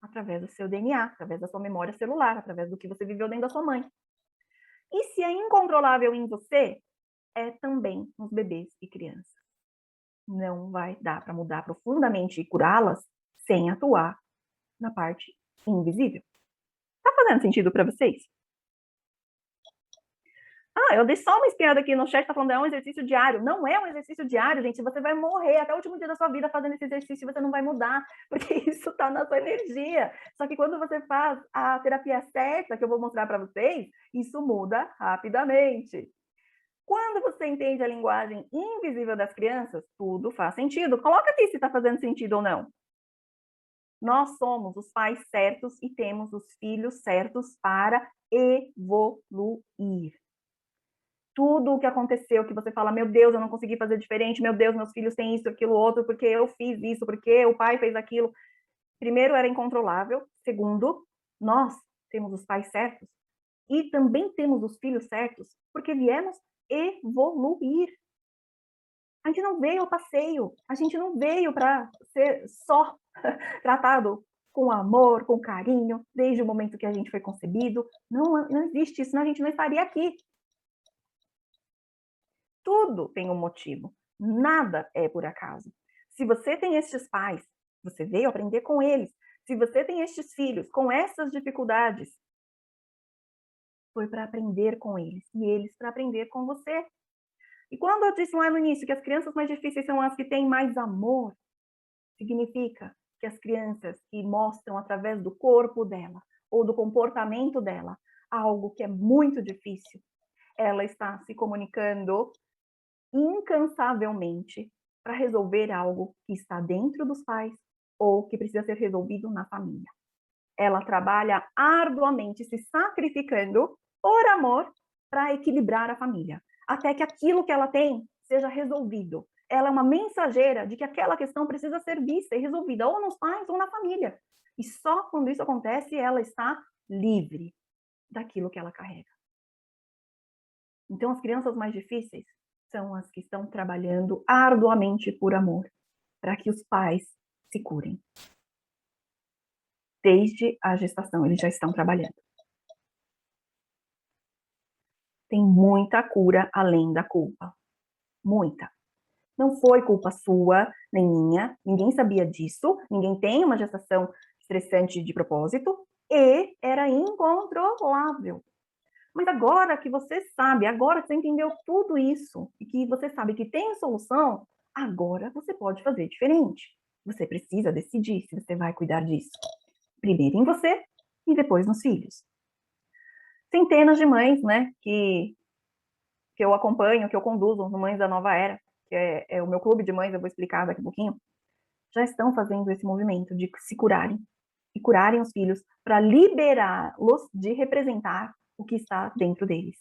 Através do seu DNA, através da sua memória celular, através do que você viveu dentro da sua mãe. E se é incontrolável em você, é também nos bebês e crianças. Não vai dar para mudar profundamente e curá-las sem atuar na parte invisível. Tá fazendo sentido para vocês? Eu dei só uma espiada aqui no chat, tá falando, é um exercício diário. Não é um exercício diário, gente. Você vai morrer até o último dia da sua vida fazendo esse exercício e você não vai mudar, porque isso tá na sua energia. Só que quando você faz a terapia certa, que eu vou mostrar para vocês, isso muda rapidamente. Quando você entende a linguagem invisível das crianças, tudo faz sentido. Coloca aqui se tá fazendo sentido ou não. Nós somos os pais certos e temos os filhos certos para evoluir. Tudo o que aconteceu, que você fala, meu Deus, eu não consegui fazer diferente, meu Deus, meus filhos têm isso, aquilo, outro, porque eu fiz isso, porque o pai fez aquilo. Primeiro, era incontrolável. Segundo, nós temos os pais certos e também temos os filhos certos, porque viemos evoluir. A gente não veio ao passeio, a gente não veio para ser só tratado com amor, com carinho, desde o momento que a gente foi concebido. Não existe isso, senão a gente não estaria aqui. Tudo tem um motivo, nada é por acaso. Se você tem estes pais, você veio aprender com eles. Se você tem estes filhos com essas dificuldades, foi para aprender com eles e eles para aprender com você. E quando eu disse lá no início que as crianças mais difíceis são as que têm mais amor, significa que as crianças que mostram através do corpo dela ou do comportamento dela algo que é muito difícil, ela está se comunicando incansavelmente para resolver algo que está dentro dos pais ou que precisa ser resolvido na família. Ela trabalha arduamente, se sacrificando por amor para equilibrar a família, até que aquilo que ela tem seja resolvido. Ela é uma mensageira de que aquela questão precisa ser vista e resolvida, ou nos pais ou na família. E só quando isso acontece, ela está livre daquilo que ela carrega. Então, as crianças mais difíceis são as que estão trabalhando arduamente por amor, para que os pais se curem. Desde a gestação, eles já estão trabalhando. Tem muita cura além da culpa. Muita. Não foi culpa sua, nem minha, ninguém sabia disso, ninguém tem uma gestação estressante de propósito, e era incontrolável. Mas agora que você sabe, agora que você entendeu tudo isso, e que você sabe que tem solução, agora você pode fazer diferente. Você precisa decidir se você vai cuidar disso. Primeiro em você e depois nos filhos. Centenas de mães, né, que eu acompanho, que eu conduzo no Mães da Nova Era, que é o meu clube de mães, eu vou explicar daqui a pouquinho, já estão fazendo esse movimento de se curarem e curarem os filhos para liberá-los de representar o que está dentro deles.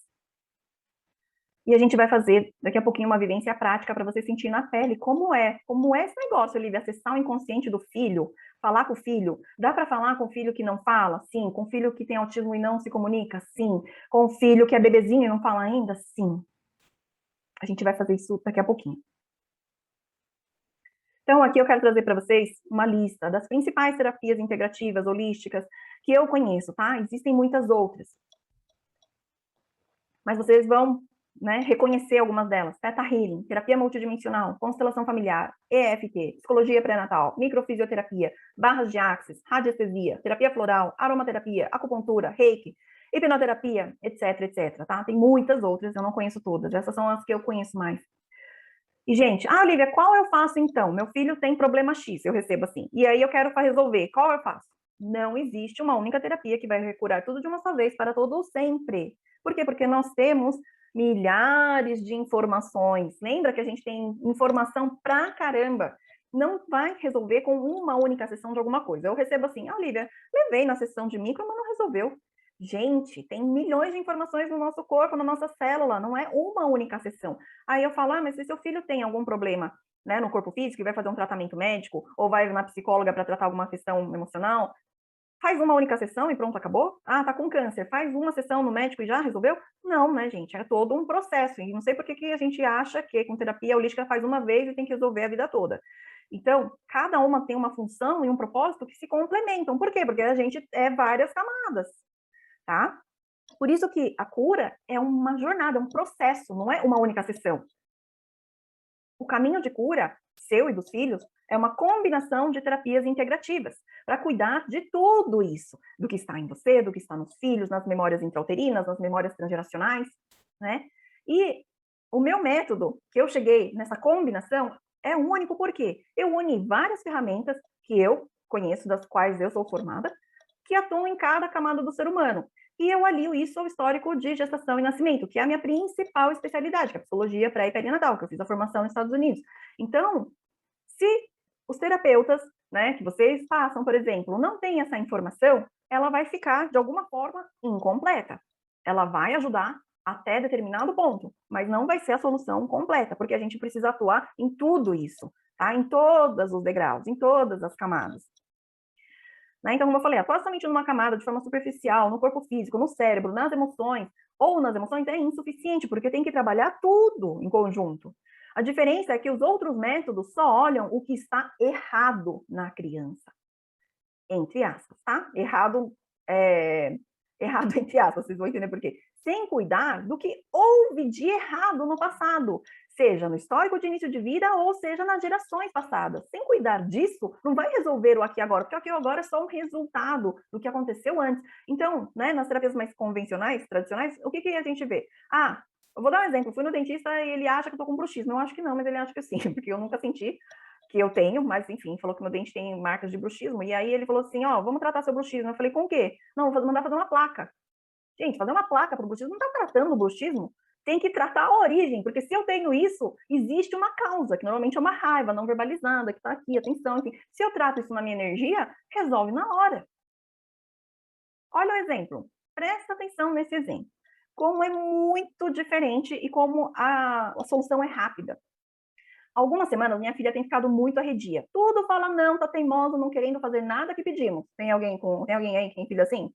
E a gente vai fazer daqui a pouquinho uma vivência prática para você sentir na pele como é esse negócio, Olivia, acessar o inconsciente do filho, falar com o filho. Dá para falar com o filho que não fala? Sim. Com o filho que tem autismo e não se comunica? Sim. Com o filho que é bebezinho e não fala ainda? Sim. A gente vai fazer isso daqui a pouquinho. Então, aqui eu quero trazer para vocês uma lista das principais terapias integrativas, holísticas, que eu conheço, tá? Existem muitas outras. Mas vocês vão, né, reconhecer algumas delas. Theta Healing, terapia multidimensional, constelação familiar, EFT, psicologia pré-natal, microfisioterapia, barras de axis, radiestesia, terapia floral, aromaterapia, acupuntura, reiki, hipnoterapia, etc, etc, tá? Tem muitas outras, eu não conheço todas. Essas são as que eu conheço mais. E, gente, Olivia, qual eu faço então? Meu filho tem problema X, eu recebo assim. E aí eu quero resolver, qual eu faço? Não existe uma única terapia que vai curar tudo de uma só vez, para todo sempre. Por quê? Porque nós temos milhares de informações. Lembra que a gente tem informação pra caramba. Não vai resolver com uma única sessão de alguma coisa. Eu recebo assim, Olivia, levei na sessão de micro, mas não resolveu. Gente, tem milhões de informações no nosso corpo, na nossa célula, não é uma única sessão. Aí eu falo, mas se seu filho tem algum problema, né, no corpo físico e vai fazer um tratamento médico, ou vai na psicóloga para tratar alguma questão emocional, faz uma única sessão e pronto, acabou? Ah, tá com câncer, faz uma sessão no médico e já resolveu? Não, né, gente? É todo um processo. E não sei por que a gente acha que com terapia holística faz uma vez e tem que resolver a vida toda. Então, cada uma tem uma função e um propósito que se complementam. Por quê? Porque a gente é várias camadas, tá? Por isso que a cura é uma jornada, é um processo, não é uma única sessão. O caminho de cura, seu e dos filhos, é uma combinação de terapias integrativas para cuidar de tudo isso, do que está em você, do que está nos filhos, nas memórias intrauterinas, nas memórias transgeracionais, né? E o meu método, que eu cheguei nessa combinação, é único porque eu uni várias ferramentas que eu conheço, das quais eu sou formada, que atuam em cada camada do ser humano. E eu alio isso ao histórico de gestação e nascimento, que é a minha principal especialidade, que é a psicologia pré e perinatal, que eu fiz a formação nos Estados Unidos. Então, se os terapeutas, né, que vocês passam, por exemplo, não têm essa informação, ela vai ficar, de alguma forma, incompleta. Ela vai ajudar até determinado ponto, mas não vai ser a solução completa, porque a gente precisa atuar em tudo isso, tá? Em todos os degraus, em todas as camadas. Né? Então, como eu falei, atuar somente numa camada de forma superficial, no corpo físico, no cérebro, nas emoções, ou nas emoções é insuficiente, porque tem que trabalhar tudo em conjunto. A diferença é que os outros métodos só olham o que está errado na criança. Entre aspas, tá? Errado, errado entre aspas, vocês vão entender por quê. Sem cuidar do que houve de errado no passado, seja no histórico de início de vida ou seja nas gerações passadas. Sem cuidar disso, não vai resolver o aqui e agora, porque o aqui e agora é só um resultado do que aconteceu antes. Então, né, nas terapias mais convencionais, tradicionais, o que a gente vê? Ah, eu vou dar um exemplo, fui no dentista e ele acha que eu tô com bruxismo. Eu acho que não, mas ele acha que sim, porque eu nunca senti que eu tenho, mas enfim, falou que meu dente tem marcas de bruxismo, e aí ele falou assim, ó, vamos tratar seu bruxismo. Eu falei, com o quê? Não, vou mandar fazer uma placa. Gente, fazer uma placa para o bruxismo não está tratando o bruxismo, tem que tratar a origem, porque se eu tenho isso, existe uma causa, que normalmente é uma raiva não verbalizada, que está aqui, atenção, enfim. Se eu trato isso na minha energia, resolve na hora. Olha o exemplo, presta atenção nesse exemplo. Como é muito diferente e como a solução é rápida. Algumas semanas, minha filha tem ficado muito arredia. Tudo fala não, tá teimosa, não querendo fazer nada que pedimos. Tem alguém aí que tem filho assim?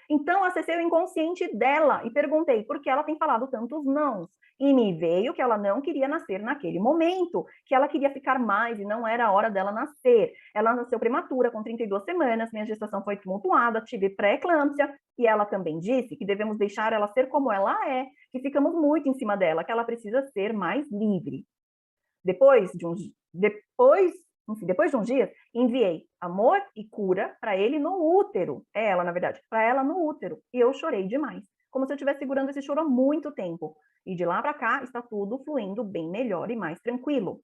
Então, acessei o inconsciente dela e perguntei por que ela tem falado tantos nãos. E me veio que ela não queria nascer naquele momento, que ela queria ficar mais e não era a hora dela nascer. Ela nasceu prematura, com 32 semanas, minha gestação foi tumultuada, tive pré-eclâmpsia, e ela também disse que devemos deixar ela ser como ela é, que ficamos muito em cima dela, que ela precisa ser mais livre. Depois de uns dias, enviei amor e cura para ele no útero. Ela, na verdade, para ela no útero. E eu chorei demais, como se eu estivesse segurando esse choro há muito tempo. E de lá para cá está tudo fluindo bem melhor e mais tranquilo.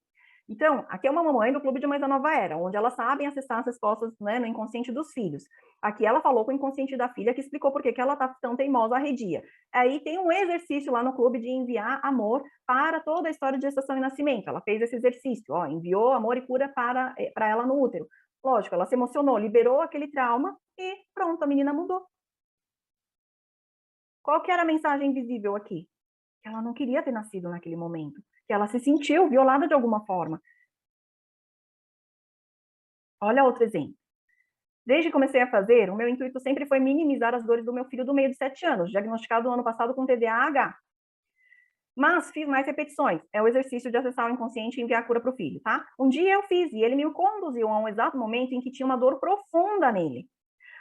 Então, aqui é uma mamãe do Clube de Mães da Nova Era, onde elas sabem acessar as respostas, né, no inconsciente dos filhos. Aqui ela falou com o inconsciente da filha, que explicou por que ela está tão teimosa, arredia. Aí tem um exercício lá no clube de enviar amor para toda a história de gestação e nascimento. Ela fez esse exercício, ó, enviou amor e cura para ela no útero. Lógico, ela se emocionou, liberou aquele trauma e pronto, a menina mudou. Qual que era a mensagem visível aqui? Que ela não queria ter nascido naquele momento, que ela se sentiu violada de alguma forma. Olha outro exemplo. Desde que comecei a fazer, o meu intuito sempre foi minimizar as dores do meu filho do meio de 7 anos, diagnosticado no ano passado com TDAH. Mas fiz mais repetições. É o exercício de acessar o inconsciente e enviar a cura para o filho, tá? Um dia eu fiz e ele me conduziu a um exato momento em que tinha uma dor profunda nele.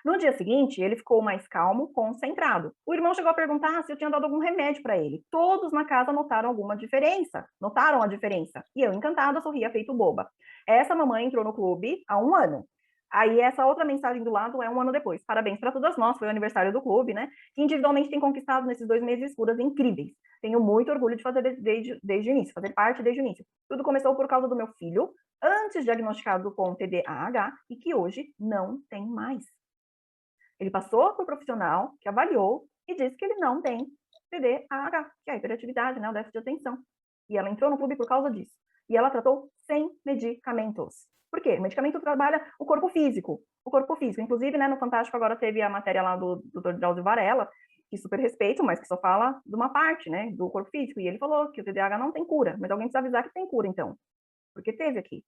No dia seguinte, ele ficou mais calmo, concentrado. O irmão chegou a perguntar se eu tinha dado algum remédio para ele. Todos na casa notaram alguma diferença. Notaram a diferença. E eu, encantada, sorria feito boba. Essa mamãe entrou no clube há 1 ano. Aí essa outra mensagem do lado é 1 ano depois. Parabéns para todas nós, foi o aniversário do clube, né? Que individualmente tem conquistado nesses 2 meses curas incríveis. Tenho muito orgulho de fazer desde o início, fazer parte desde o início. Tudo começou por causa do meu filho, antes diagnosticado com TDAH, e que hoje não tem mais. Ele passou por profissional que avaliou e disse que ele não tem TDAH, que é a hiperatividade, né, o déficit de atenção. E ela entrou no clube por causa disso. E ela tratou sem medicamentos. Por quê? O medicamento trabalha o corpo físico. O corpo físico. Inclusive, né, no Fantástico agora teve a matéria lá do Dr. Drauzio Varela, que super respeito, mas que só fala de uma parte, né, do corpo físico. E ele falou que o TDAH não tem cura, mas alguém precisa avisar que tem cura, então. Porque teve aqui.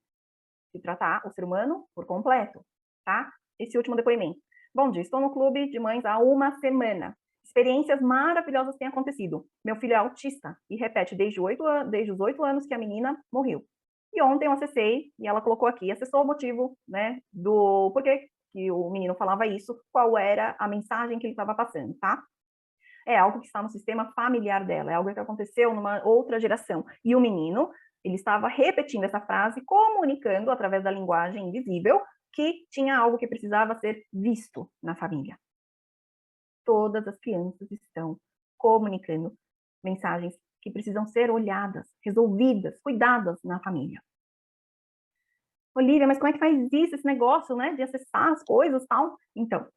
De tratar o ser humano por completo, tá? Esse último depoimento. Bom dia, estou no clube de mães há 1 semana. Experiências maravilhosas têm acontecido. Meu filho é autista e repete desde os 8 anos que a menina morreu. E ontem eu acessei, e ela colocou aqui, acessou o motivo, né, do porquê que o menino falava isso, qual era a mensagem que ele estava passando, tá? É algo que está no sistema familiar dela, é algo que aconteceu numa outra geração. E o menino, ele estava repetindo essa frase, comunicando através da linguagem invisível que tinha algo que precisava ser visto na família. Todas as crianças estão comunicando mensagens que precisam ser olhadas, resolvidas, cuidadas na família. Olivia, mas como é que faz isso, esse negócio, né, de acessar as coisas e tal? Então,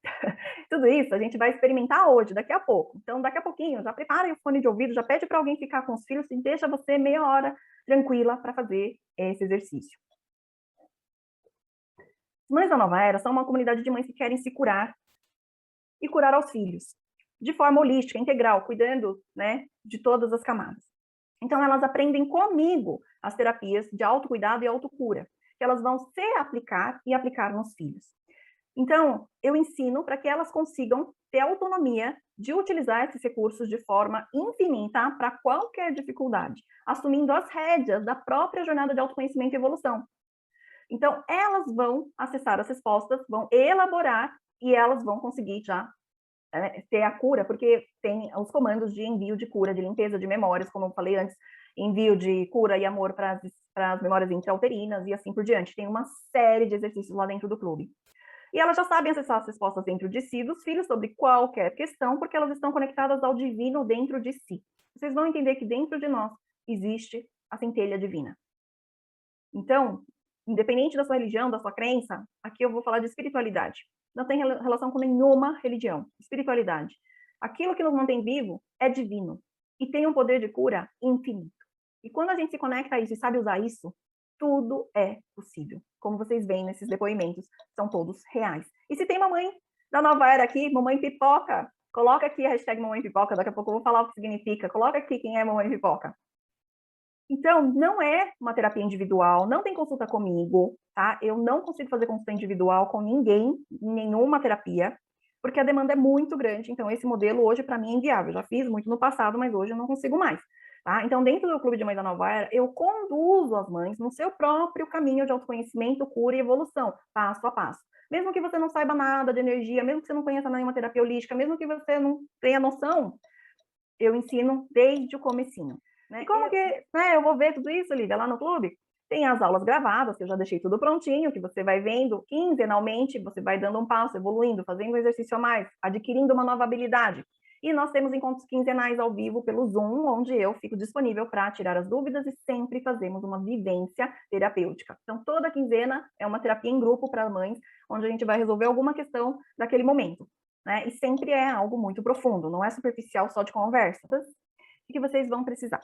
tudo isso a gente vai experimentar hoje, daqui a pouco. Então, daqui a pouquinho, já prepara o fone de ouvido, já pede para alguém ficar com os filhos e deixa você meia hora tranquila para fazer esse exercício. As Mães da Nova Era são uma comunidade de mães que querem se curar e curar aos filhos, de forma holística, integral, cuidando, né, de todas as camadas. Então, elas aprendem comigo as terapias de autocuidado e autocura, que elas vão se aplicar e aplicar nos filhos. Então, eu ensino para que elas consigam ter autonomia de utilizar esses recursos de forma infinita para qualquer dificuldade, assumindo as rédeas da própria jornada de autoconhecimento e evolução. Então, elas vão acessar as respostas, vão elaborar e elas vão conseguir já ter a cura, porque tem os comandos de envio de cura, de limpeza de memórias, como eu falei antes, envio de cura e amor para as memórias intrauterinas e assim por diante. Tem uma série de exercícios lá dentro do clube. E elas já sabem acessar as respostas dentro de si, dos filhos, sobre qualquer questão, porque elas estão conectadas ao divino dentro de si. Vocês vão entender que dentro de nós existe a centelha divina. Então, independente da sua religião, da sua crença, aqui eu vou falar de espiritualidade. Não tem relação com nenhuma religião. Espiritualidade. Aquilo que nos mantém vivo é divino e tem um poder de cura infinito. E quando a gente se conecta a isso e sabe usar isso, tudo é possível. Como vocês veem nesses depoimentos, são todos reais. E se tem mamãe da nova era aqui, mamãe pipoca, coloca aqui a hashtag mamãe pipoca, daqui a pouco eu vou falar o que significa. Coloca aqui quem é mamãe pipoca. Então, não é uma terapia individual, não tem consulta comigo, tá? Eu não consigo fazer consulta individual com ninguém, em nenhuma terapia, porque a demanda é muito grande. Então, esse modelo hoje, para mim, é inviável. Eu já fiz muito no passado, mas hoje eu não consigo mais. Tá? Então, dentro do Clube de Mães da Nova Era, eu conduzo as mães no seu próprio caminho de autoconhecimento, cura e evolução, passo a passo. Mesmo que você não saiba nada de energia, mesmo que você não conheça nenhuma terapia holística, mesmo que você não tenha noção, eu ensino desde o comecinho. Né? E como que eu vou ver tudo isso, Lívia, lá no clube? Tem as aulas gravadas, que eu já deixei tudo prontinho, que você vai vendo quinzenalmente, você vai dando um passo, evoluindo, fazendo um exercício a mais, adquirindo uma nova habilidade. E nós temos encontros quinzenais ao vivo pelo Zoom, onde eu fico disponível para tirar as dúvidas e sempre fazemos uma vivência terapêutica. Então, toda quinzena é uma terapia em grupo para mães, onde a gente vai resolver alguma questão daquele momento. Né? E sempre é algo muito profundo, não é superficial só de conversas. O que vocês vão precisar?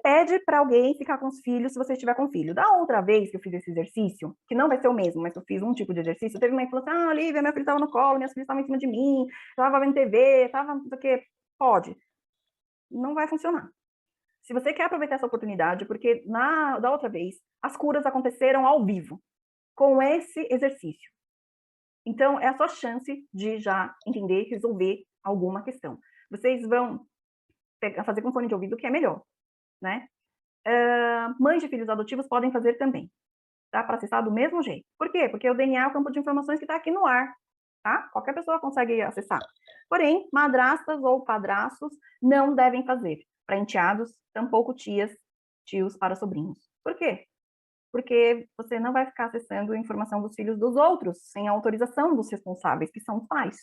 Pede para alguém ficar com os filhos se você estiver com filho. Da outra vez que eu fiz esse exercício, que não vai ser o mesmo, mas eu fiz um tipo de exercício, teve uma mãe que falou assim, Lívia, minha filha estava no colo, minhas filhas estavam em cima de mim, estava vendo TV, estava não sei o quê. Pode. Não vai funcionar. Se você quer aproveitar essa oportunidade, porque da outra vez, as curas aconteceram ao vivo, com esse exercício. Então, é a sua chance de já entender e resolver alguma questão. Vocês vão fazer com fone de ouvido, que é melhor, né? Mães de filhos adotivos podem fazer também, tá? Para acessar do mesmo jeito. Por quê? Porque o DNA é o campo de informações que está aqui no ar, tá? Qualquer pessoa consegue acessar. Porém, madrastas ou padrastos não devem fazer. Para enteados, tampouco tias, tios para sobrinhos. Por quê? Porque você não vai ficar acessando a informação dos filhos dos outros sem a autorização dos responsáveis, que são os pais.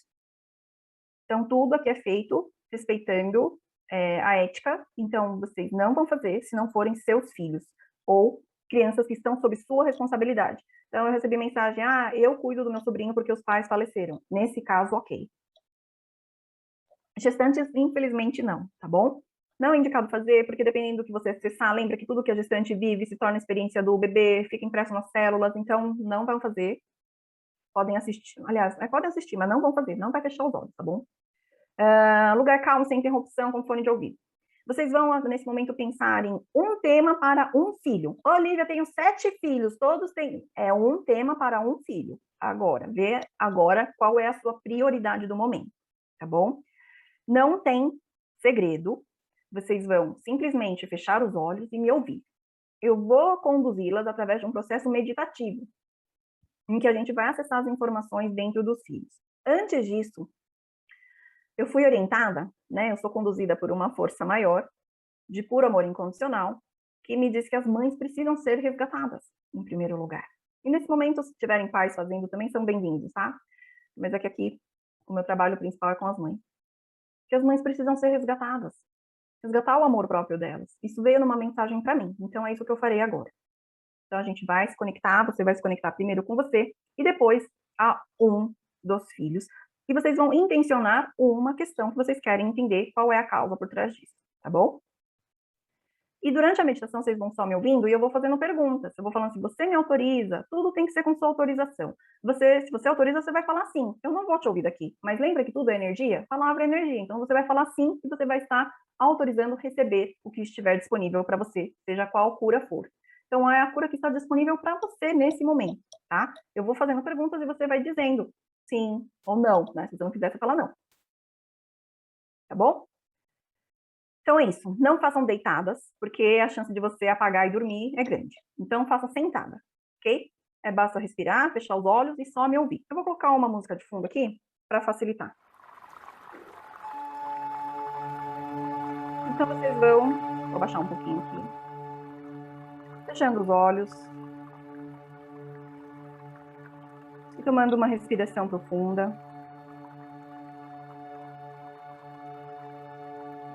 Então, tudo aqui é feito respeitando a ética, então vocês não vão fazer se não forem seus filhos ou crianças que estão sob sua responsabilidade. Então, eu recebi mensagem, eu cuido do meu sobrinho porque os pais faleceram. Nesse caso, ok. Gestantes, infelizmente, não, tá bom? Não é indicado fazer, porque dependendo do que você acessar, lembra que tudo que a gestante vive se torna experiência do bebê, fica impresso nas células, então não vão fazer. Podem assistir, aliás, podem assistir, mas não vão fazer, não vai fechar os olhos, tá bom? Lugar calmo, sem interrupção, com fone de ouvido. Vocês vão, nesse momento, pensar em um tema para um filho. Olivia, tenho 7 filhos, todos têm. É um tema para um filho. Agora, vê agora qual é a sua prioridade do momento, tá bom? Não tem segredo, vocês vão simplesmente fechar os olhos e me ouvir. Eu vou conduzi-las através de um processo meditativo, em que a gente vai acessar as informações dentro dos filhos. Antes disso, eu fui orientada, né? Eu sou conduzida por uma força maior, de puro amor incondicional, que me diz que as mães precisam ser resgatadas, em primeiro lugar. E nesse momento, se tiverem pais fazendo, também são bem-vindos, tá? Mas é que aqui o meu trabalho principal é com as mães. Que as mães precisam ser resgatadas. Resgatar o amor próprio delas. Isso veio numa mensagem para mim. Então é isso que eu farei agora. Então a gente vai se conectar, você vai se conectar primeiro com você e depois a um dos filhos. E vocês vão intencionar uma questão que vocês querem entender qual é a causa por trás disso, tá bom? E durante a meditação vocês vão só me ouvindo e eu vou fazendo perguntas. Eu vou falando assim, você me autoriza? Tudo tem que ser com sua autorização. Se você autoriza, você vai falar sim. Eu não vou te ouvir daqui. Mas lembra que tudo é energia? Palavra é energia. Então você vai falar sim e você vai estar autorizando receber o que estiver disponível para você, seja qual cura for. Então é a cura que está disponível para você nesse momento, tá? Eu vou fazendo perguntas e você vai dizendo sim ou não, né? Se você não quiser, você fala não. Tá bom? Então é isso, não façam deitadas, porque a chance de você apagar e dormir é grande. Então faça sentada, ok? Basta respirar, fechar os olhos e só me ouvir. Eu vou colocar uma música de fundo aqui para facilitar. Então vocês vou baixar um pouquinho aqui, fechando os olhos e tomando uma respiração profunda.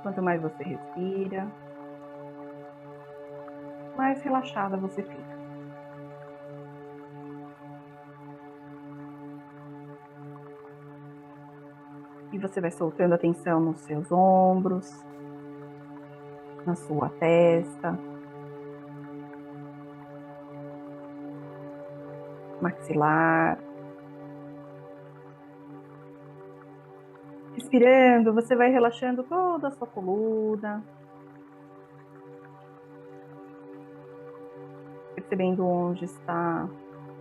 Quanto mais você respira, mais relaxada você fica. E você vai soltando a tensão nos seus ombros, na sua testa, maxilar. Respirando, você vai relaxando toda a sua coluna, percebendo onde está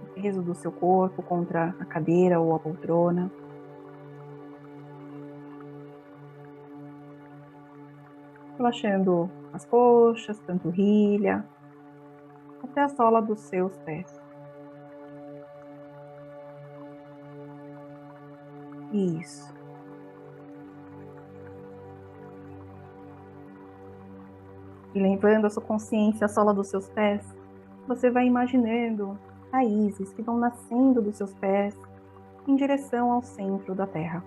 o peso do seu corpo contra a cadeira ou a poltrona. Relaxando as coxas, panturrilha, até a sola dos seus pés. Isso. E levando a sua consciência à sola dos seus pés, você vai imaginando raízes que vão nascendo dos seus pés em direção ao centro da terra.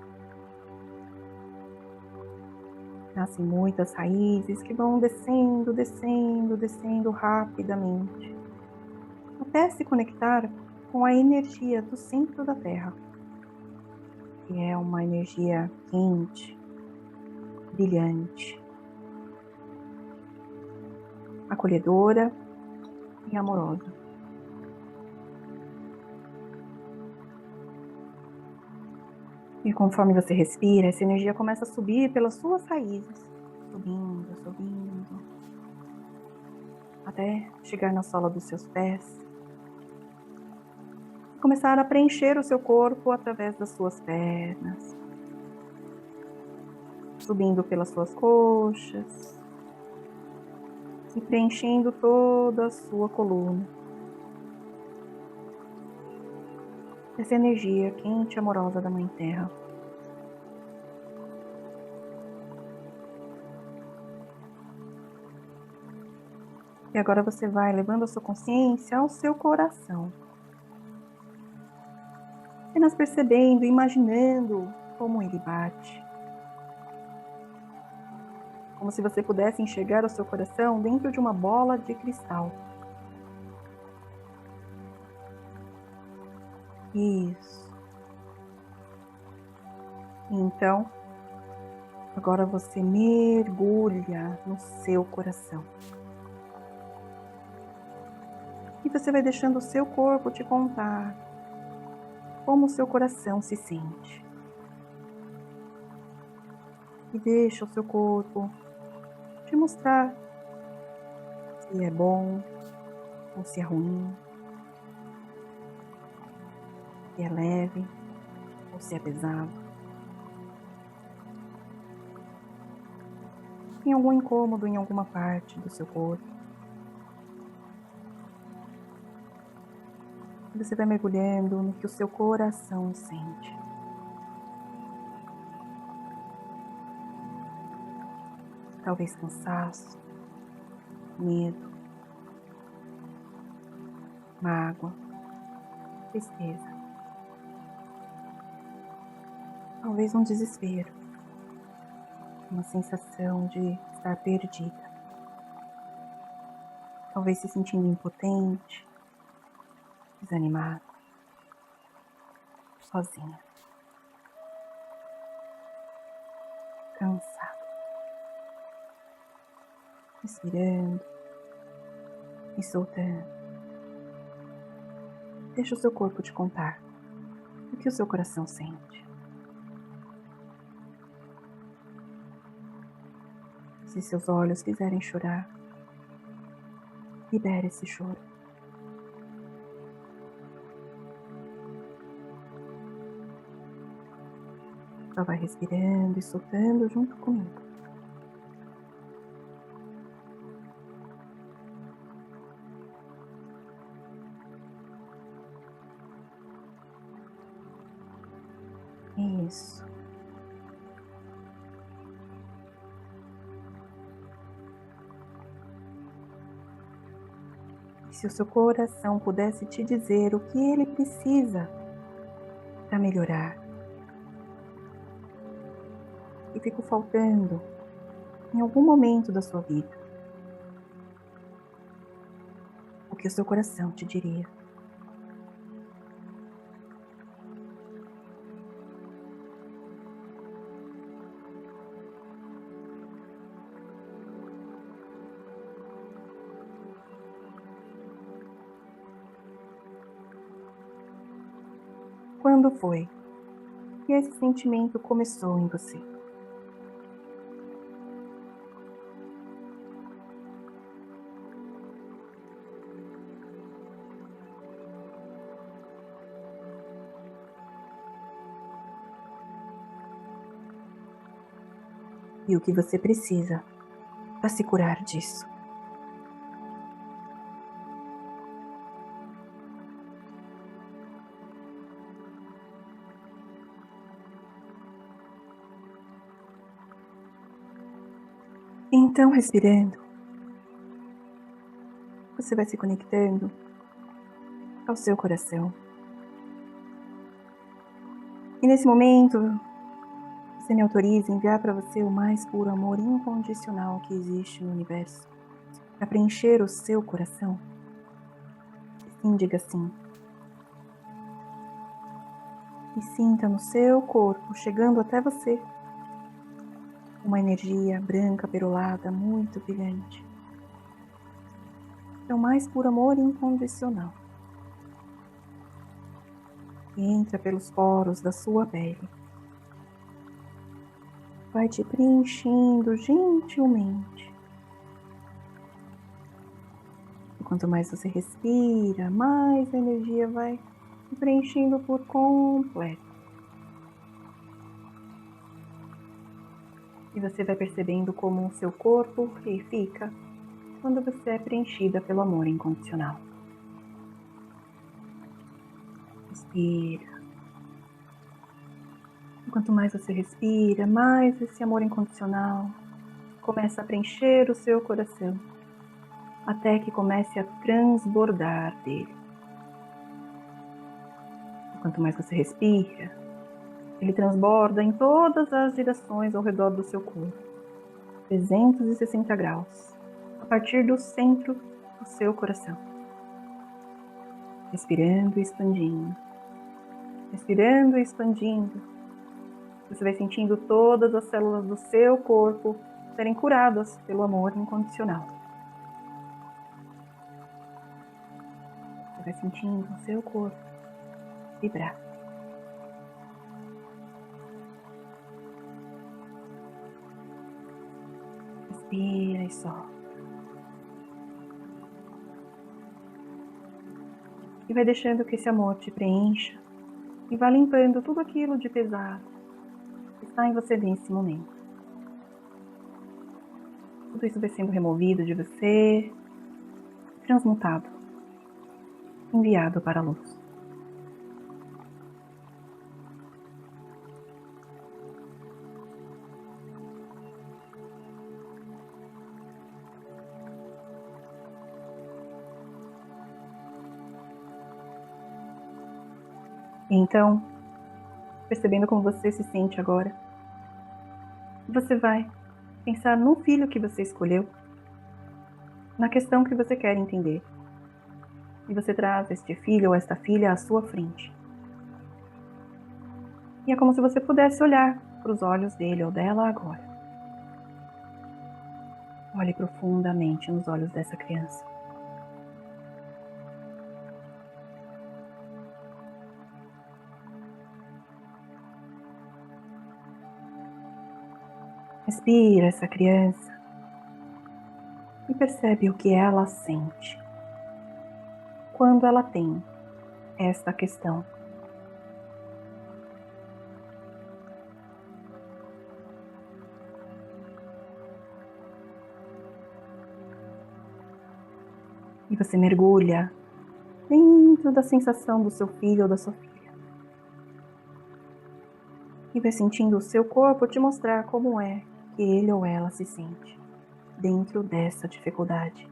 Nascem muitas raízes que vão descendo, descendo, descendo rapidamente, até se conectar com a energia do centro da terra, que é uma energia quente, brilhante, acolhedora e amorosa. E conforme você respira, essa energia começa a subir pelas suas raízes, subindo, subindo, até chegar na sola dos seus pés e começar a preencher o seu corpo através das suas pernas, subindo pelas suas coxas e preenchendo toda a sua coluna. Essa energia quente e amorosa da Mãe Terra. E agora você vai levando a sua consciência ao seu coração. Apenas percebendo, imaginando como ele bate. Como se você pudesse enxergar o seu coração dentro de uma bola de cristal. Isso. Então, agora você mergulha no seu coração. E você vai deixando o seu corpo te contar como o seu coração se sente. E deixa o seu corpo te mostrar se é bom ou se é ruim, se é leve ou se é pesado. tem algum incômodo em alguma parte do seu corpo. Você vai mergulhando no que o seu coração sente. Talvez cansaço, medo, mágoa, tristeza. Talvez um desespero, uma sensação de estar perdida. Talvez se sentindo impotente, desanimado, sozinha, cansado. Respirando e soltando. Deixa o seu corpo te contar o que o seu coração sente. Se seus olhos quiserem chorar, libere esse choro. Só vai respirando e soltando junto comigo. Isso. E se o seu coração pudesse te dizer o que ele precisa para melhorar, e ficou faltando em algum momento da sua vida, o que o seu coração te diria? Quando foi que esse sentimento começou em você? E o que você precisa para se curar disso? Então, respirando, você vai se conectando ao seu coração. E nesse momento, você me autoriza a enviar para você o mais puro amor incondicional que existe no universo, para preencher o seu coração. E sim, diga sim. E sinta no seu corpo, chegando até você, uma energia branca, perolada, muito brilhante. É o mais puro amor incondicional. E entra pelos poros da sua pele. Vai te preenchendo gentilmente. E quanto mais você respira, mais a energia vai te preenchendo por completo. E você vai percebendo como o seu corpo fica quando você é preenchida pelo amor incondicional. Respira. E quanto mais você respira, mais esse amor incondicional começa a preencher o seu coração, até que comece a transbordar dele. E quanto mais você respira, ele transborda em todas as direções ao redor do seu corpo, 360 graus, a partir do centro do seu coração. Respirando e expandindo. Respirando e expandindo. Você vai sentindo todas as células do seu corpo serem curadas pelo amor incondicional. Você vai sentindo o seu corpo vibrar. Respira e solta. E vai deixando que esse amor te preencha e vá limpando tudo aquilo de pesado que está em você nesse momento. Tudo isso vai sendo removido de você, transmutado, enviado para a luz. Então, percebendo como você se sente agora, você vai pensar no filho que você escolheu, na questão que você quer entender. E você traz este filho ou esta filha à sua frente. E é como se você pudesse olhar para os olhos dele ou dela agora. Olhe profundamente nos olhos dessa criança. Respira essa criança e percebe o que ela sente quando ela tem esta questão. E você mergulha dentro da sensação do seu filho ou da sua filha. E vai sentindo o seu corpo te mostrar como é que ele ou ela se sente dentro dessa dificuldade.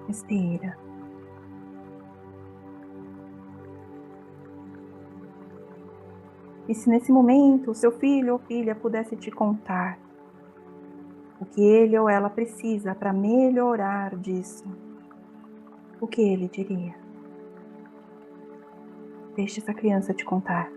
Respira. E se nesse momento o seu filho ou filha pudesse te contar o que ele ou ela precisa para melhorar disso, o que ele diria? Deixe essa criança te contar.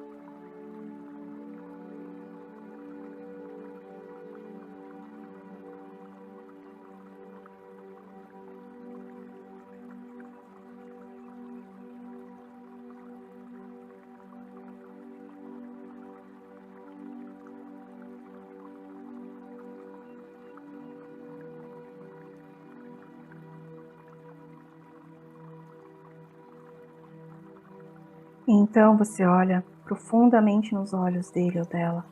Então você olha profundamente nos olhos dele ou dela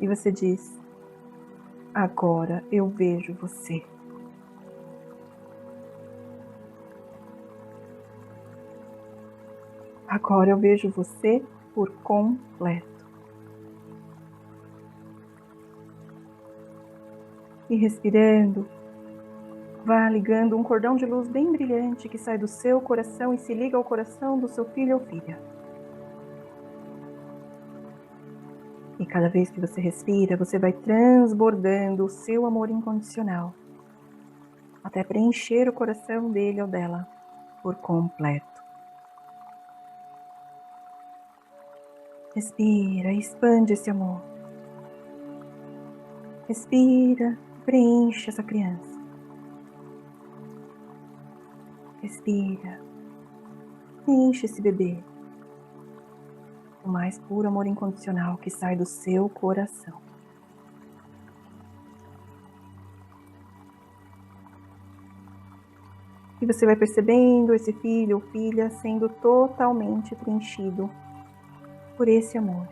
e você diz: agora eu vejo você. Agora eu vejo você por completo. E respirando, vá ligando um cordão de luz bem brilhante que sai do seu coração e se liga ao coração do seu filho ou filha. E cada vez que você respira, você vai transbordando o seu amor incondicional, até preencher o coração dele ou dela por completo. Respira, expande esse amor. Respira, preenche essa criança. Respira, enche esse bebê. O mais puro amor incondicional que sai do seu coração. E você vai percebendo esse filho ou filha sendo totalmente preenchido por esse amor.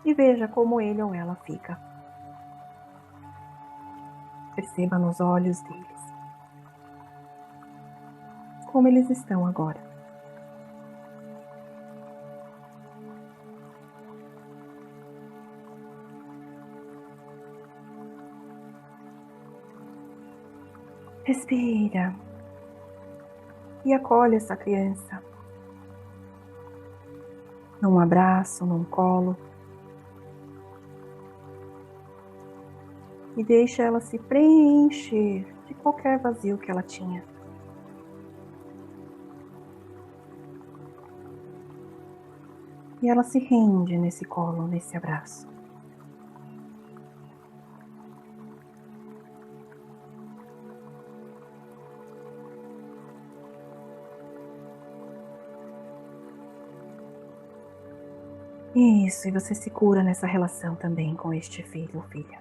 E veja como ele ou ela fica. Perceba nos olhos deles como eles estão agora. Respira e acolhe essa criança num abraço, num colo, e deixa ela se preencher de qualquer vazio que ela tinha. E ela se rende nesse colo, nesse abraço. Isso, e você se cura nessa relação também com este filho ou filha.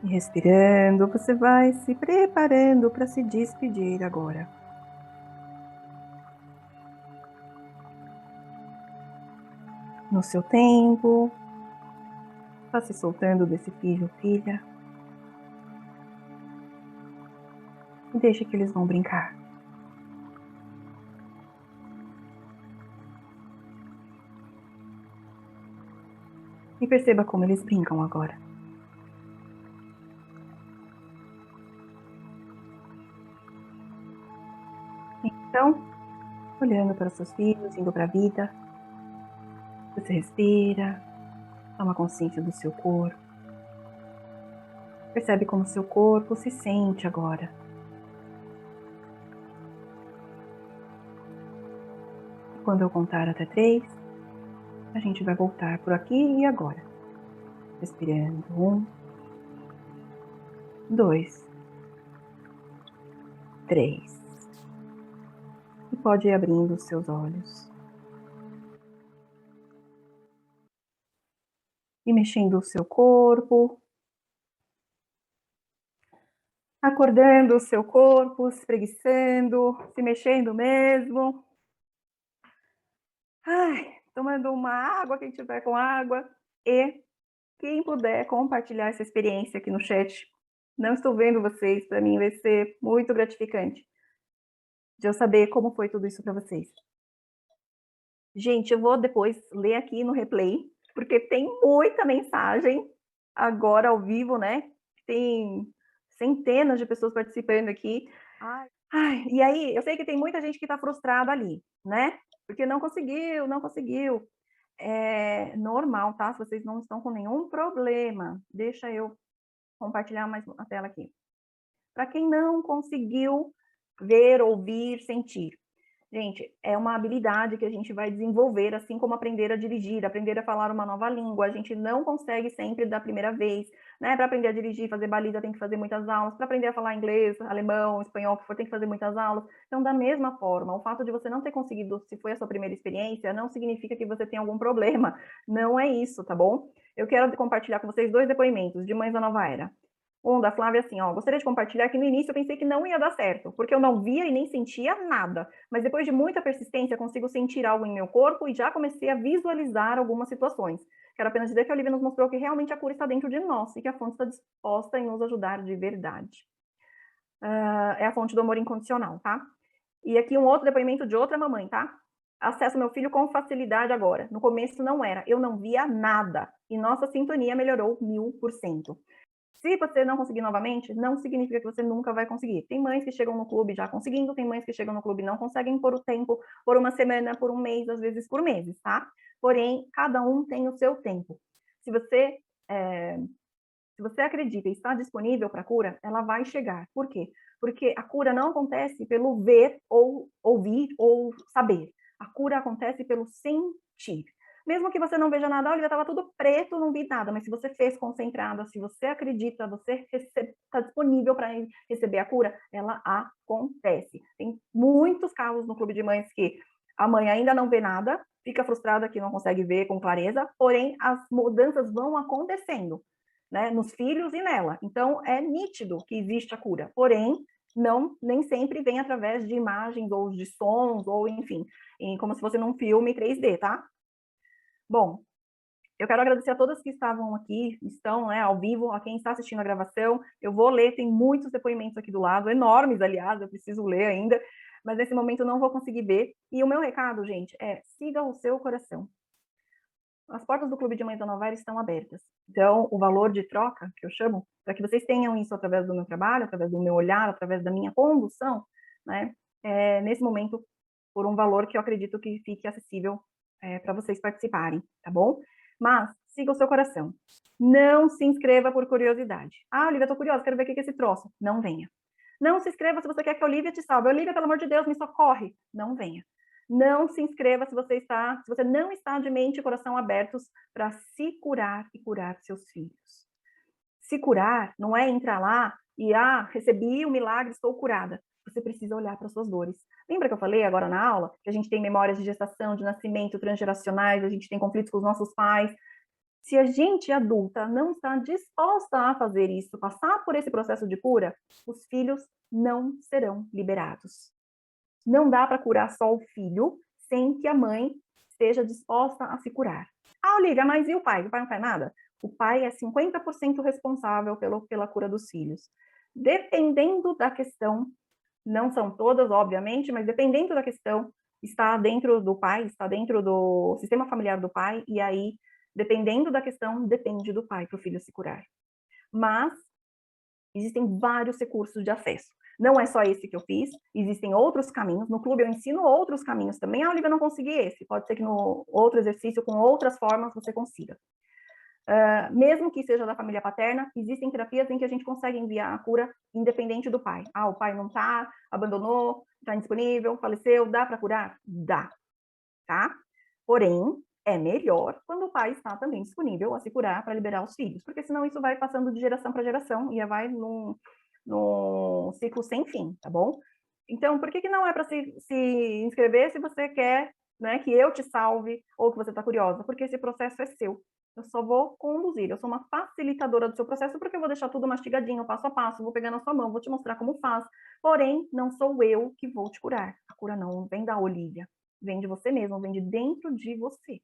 E respirando, você vai se preparando para se despedir agora. No seu tempo, vá se soltando desse filho ou filha. E deixe que eles vão brincar. E perceba como eles brincam agora. Então, olhando para os seus filhos, indo para a vida, você respira, toma consciência do seu corpo. Percebe como seu corpo se sente agora. E quando eu contar até 3, a gente vai voltar por aqui e agora. Respirando. 1, 2, 3. E pode ir abrindo os seus olhos. E mexendo o seu corpo. Acordando o seu corpo, espreguiçando, se mexendo mesmo. Ai, tomando uma água, quem tiver com água. E quem puder compartilhar essa experiência aqui no chat. Não estou vendo vocês, para mim vai ser muito gratificante de eu saber como foi tudo isso para vocês. Gente, eu vou depois ler aqui no replay, porque tem muita mensagem agora ao vivo, né? Tem centenas de pessoas participando aqui. Ai, e aí, eu sei que tem muita gente que está frustrada ali, né? Porque não conseguiu, não conseguiu. É normal, tá? Se vocês não estão com nenhum problema, deixa eu compartilhar mais a tela aqui. Para quem não conseguiu ver, ouvir, sentir. Gente, é uma habilidade que a gente vai desenvolver, assim como aprender a dirigir, aprender a falar uma nova língua. A gente não consegue sempre da primeira vez, né? Para aprender a dirigir, fazer baliza, tem que fazer muitas aulas. Para aprender a falar inglês, alemão, espanhol, que for, tem que fazer muitas aulas. Então, da mesma forma, o fato de você não ter conseguido, se foi a sua primeira experiência, não significa que você tem algum problema. Não é isso, tá bom? Eu quero compartilhar com vocês 2 depoimentos de mães da nova era. Um da Flávia, assim, ó, gostaria de compartilhar que no início eu pensei que não ia dar certo, porque eu não via e nem sentia nada. Mas depois de muita persistência, consigo sentir algo em meu corpo e já comecei a visualizar algumas situações. Quero apenas dizer que a Olivia nos mostrou que realmente a cura está dentro de nós e que a fonte está disposta em nos ajudar de verdade. É a fonte do amor incondicional, tá? E aqui um outro depoimento de outra mamãe, tá? Acesso meu filho com facilidade agora. No começo não era, eu não via nada. E nossa sintonia melhorou 1000%. Se você não conseguir novamente, não significa que você nunca vai conseguir. Tem mães que chegam no clube já conseguindo, tem mães que chegam no clube e não conseguem por o tempo, por uma semana, por um mês, às vezes por meses, tá? Porém, cada um tem o seu tempo. Se você, se você acredita e está disponível para a cura, ela vai chegar. Por quê? Porque a cura não acontece pelo ver ou ouvir ou saber. A cura acontece pelo sentir. Mesmo que você não veja nada, olha, estava tudo preto, não vi nada, mas se você fez concentrada, se você acredita, você está disponível para receber a cura, ela acontece. Tem muitos casos no Clube de Mães que a mãe ainda não vê nada, fica frustrada que não consegue ver com clareza, porém as mudanças vão acontecendo, né, nos filhos e nela. Então é nítido que existe a cura, porém não, nem sempre vem através de imagens ou de sons, ou enfim, como se fosse num filme 3D, tá? Bom, eu quero agradecer a todas que estavam aqui, estão, né, ao vivo, a quem está assistindo a gravação. Eu vou ler, tem muitos depoimentos aqui do lado, enormes, aliás, eu preciso ler ainda, mas nesse momento eu não vou conseguir ver. E o meu recado, gente, é siga o seu coração. As portas do Clube de Mães da Nova Era estão abertas. Então, o valor de troca, que eu chamo, para que vocês tenham isso através do meu trabalho, através do meu olhar, através da minha condução, né, nesse momento, por um valor que eu acredito que fique acessível para vocês participarem, tá bom? Mas siga o seu coração. Não se inscreva por curiosidade. Ah, Olivia, tô curiosa, quero ver o que é esse troço. Não venha. Não se inscreva se você quer que a Olivia te salve. Olivia, pelo amor de Deus, me socorre. Não venha. Não se inscreva se você não está de mente e coração abertos para se curar e curar seus filhos. Se curar não é entrar lá e, recebi o milagre, estou curada. Você precisa olhar para suas dores. Lembra que eu falei agora na aula que a gente tem memórias de gestação, de nascimento, transgeracionais, a gente tem conflitos com os nossos pais. Se a gente adulta não está disposta a fazer isso, passar por esse processo de cura, os filhos não serão liberados. Não dá para curar só o filho sem que a mãe esteja disposta a se curar. Olivia, mas e o pai? O pai não faz nada? O pai é 50% responsável pela cura dos filhos. Dependendo da questão, não são todas, obviamente, mas dependendo da questão, está dentro do pai, está dentro do sistema familiar do pai, e aí, dependendo da questão, depende do pai para o filho se curar. Mas existem vários recursos de acesso. Não é só esse que eu fiz, existem outros caminhos. No clube eu ensino outros caminhos também. Olivia, não consegui esse. Pode ser que no outro exercício, com outras formas, você consiga. Mesmo que seja da família paterna, existem terapias em que a gente consegue enviar a cura independente do pai. O pai não tá, abandonou, está indisponível, faleceu, dá para curar? Dá, tá? Porém, é melhor quando o pai está também disponível a se curar para liberar os filhos, porque senão isso vai passando de geração para geração e vai num ciclo sem fim, tá bom? Então, por que não é para se inscrever se você quer, né, que eu te salve ou que você está curiosa? Porque esse processo é seu. Eu só vou conduzir, eu sou uma facilitadora do seu processo, porque eu vou deixar tudo mastigadinho, passo a passo, vou pegar na sua mão, vou te mostrar como faz. Porém, não sou eu que vou te curar. A cura não vem da Olivia, vem de você mesmo, vem de dentro de você.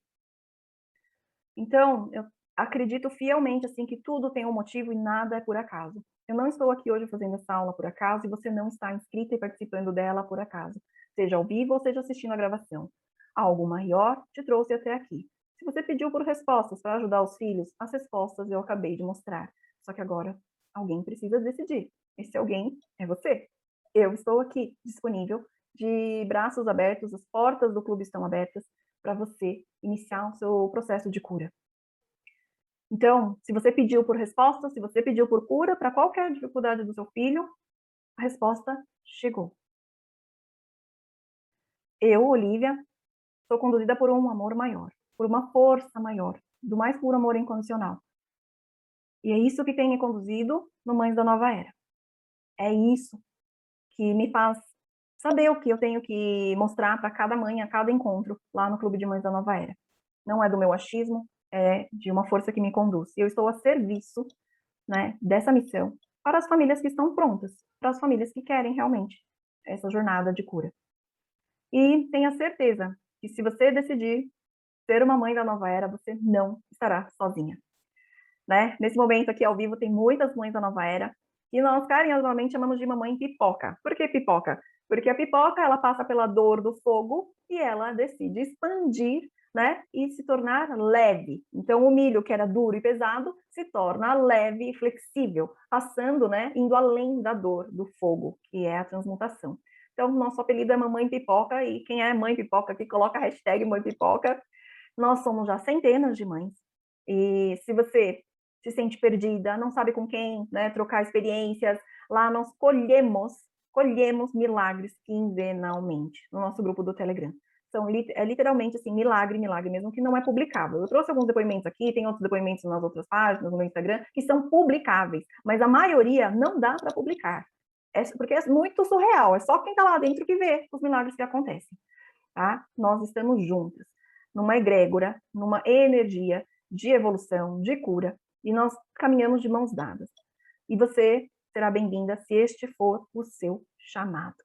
Então, eu acredito fielmente assim que tudo tem um motivo e nada é por acaso. Eu não estou aqui hoje fazendo essa aula por acaso e você não está inscrita e participando dela por acaso, seja ao vivo ou seja assistindo a gravação. Algo maior te trouxe até aqui. Se você pediu por respostas para ajudar os filhos, as respostas eu acabei de mostrar. Só que agora alguém precisa decidir. Esse alguém é você. Eu estou aqui disponível, de braços abertos, as portas do clube estão abertas para você iniciar o seu processo de cura. Então, se você pediu por resposta, se você pediu por cura para qualquer dificuldade do seu filho, a resposta chegou. Eu, Olivia, sou conduzida por um amor maior, por uma força maior, do mais puro amor incondicional. E é isso que tem me conduzido no Mães da Nova Era. É isso que me faz saber o que eu tenho que mostrar para cada mãe a cada encontro lá no Clube de Mães da Nova Era. Não é do meu achismo, é de uma força que me conduz. E eu estou a serviço, né, dessa missão para as famílias que estão prontas, para as famílias que querem realmente essa jornada de cura. E tenha certeza que se você decidir ser uma mãe da nova era, você não estará sozinha. Né? Nesse momento aqui ao vivo tem muitas mães da nova era e nós carinhosamente chamamos de mamãe pipoca. Por que pipoca? Porque a pipoca ela passa pela dor do fogo e ela decide expandir, né, e se tornar leve. Então o milho que era duro e pesado se torna leve e flexível, passando, né, indo além da dor do fogo, que é a transmutação. Então nosso apelido é mamãe pipoca e quem é mãe pipoca aqui coloca a hashtag mãe pipoca. Nós somos já centenas de mães e se você se sente perdida, não sabe com quem, né, trocar experiências, lá nós colhemos milagres quinzenalmente no nosso grupo do Telegram. São literalmente assim, milagre mesmo, que não é publicável. Eu trouxe alguns depoimentos aqui, tem outros depoimentos nas outras páginas, no meu Instagram, que são publicáveis, mas a maioria não dá para publicar. Porque é muito surreal, é só quem está lá dentro que vê os milagres que acontecem. Tá? Nós estamos juntas, numa egrégora, numa energia de evolução, de cura, e nós caminhamos de mãos dadas. E você será bem-vinda se este for o seu chamado.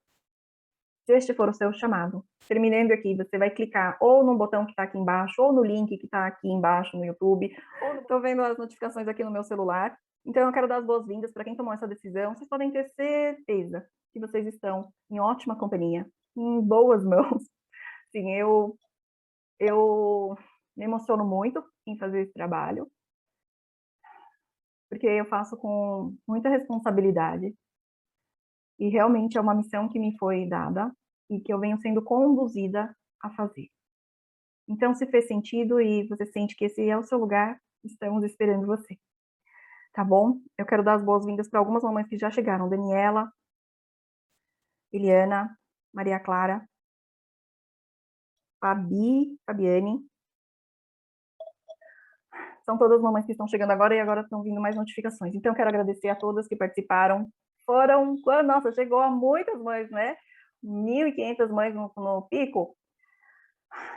Se este for o seu chamado, terminando aqui, você vai clicar ou no botão que está aqui embaixo, ou no link que está aqui embaixo no YouTube, ou estou vendo as notificações aqui no meu celular. Então, eu quero dar as boas-vindas para quem tomou essa decisão. Vocês podem ter certeza que vocês estão em ótima companhia, em boas mãos. Sim, eu me emociono muito em fazer esse trabalho, porque eu faço com muita responsabilidade e realmente é uma missão que me foi dada e que eu venho sendo conduzida a fazer. Então, se fez sentido e você sente que esse é o seu lugar, estamos esperando você. Tá bom? Eu quero dar as boas-vindas para algumas mamães que já chegaram. Daniela, Eliana, Maria Clara, Fabiane, são todas mamães que estão chegando agora e agora estão vindo mais notificações. Então, eu quero agradecer a todas que participaram. Nossa, chegou a muitas mães, né? 1.500 mães no pico,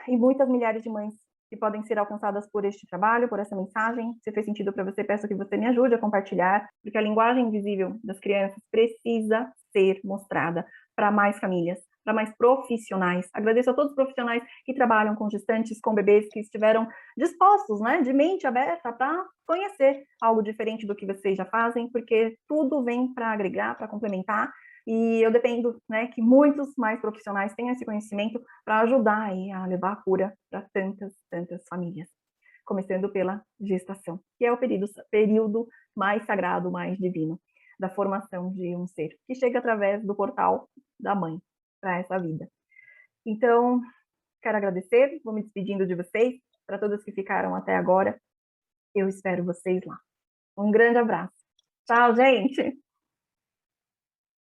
e muitas milhares de mães que podem ser alcançadas por este trabalho, por essa mensagem. Se fez sentido para você, peço que você me ajude a compartilhar, porque a linguagem invisível das crianças precisa ser mostrada para mais famílias, para mais profissionais. Agradeço a todos os profissionais que trabalham com gestantes, com bebês, que estiveram dispostos, né, de mente aberta para conhecer algo diferente do que vocês já fazem, porque tudo vem para agregar, para complementar, e eu dependo, né, que muitos mais profissionais tenham esse conhecimento para ajudar aí a levar a cura para tantas, tantas famílias. Começando pela gestação, que é o período mais sagrado, mais divino da formação de um ser, que chega através do portal da mãe para essa vida. Então, quero agradecer, vou me despedindo de vocês, para todas que ficaram até agora. Eu espero vocês lá. Um grande abraço. Tchau, gente!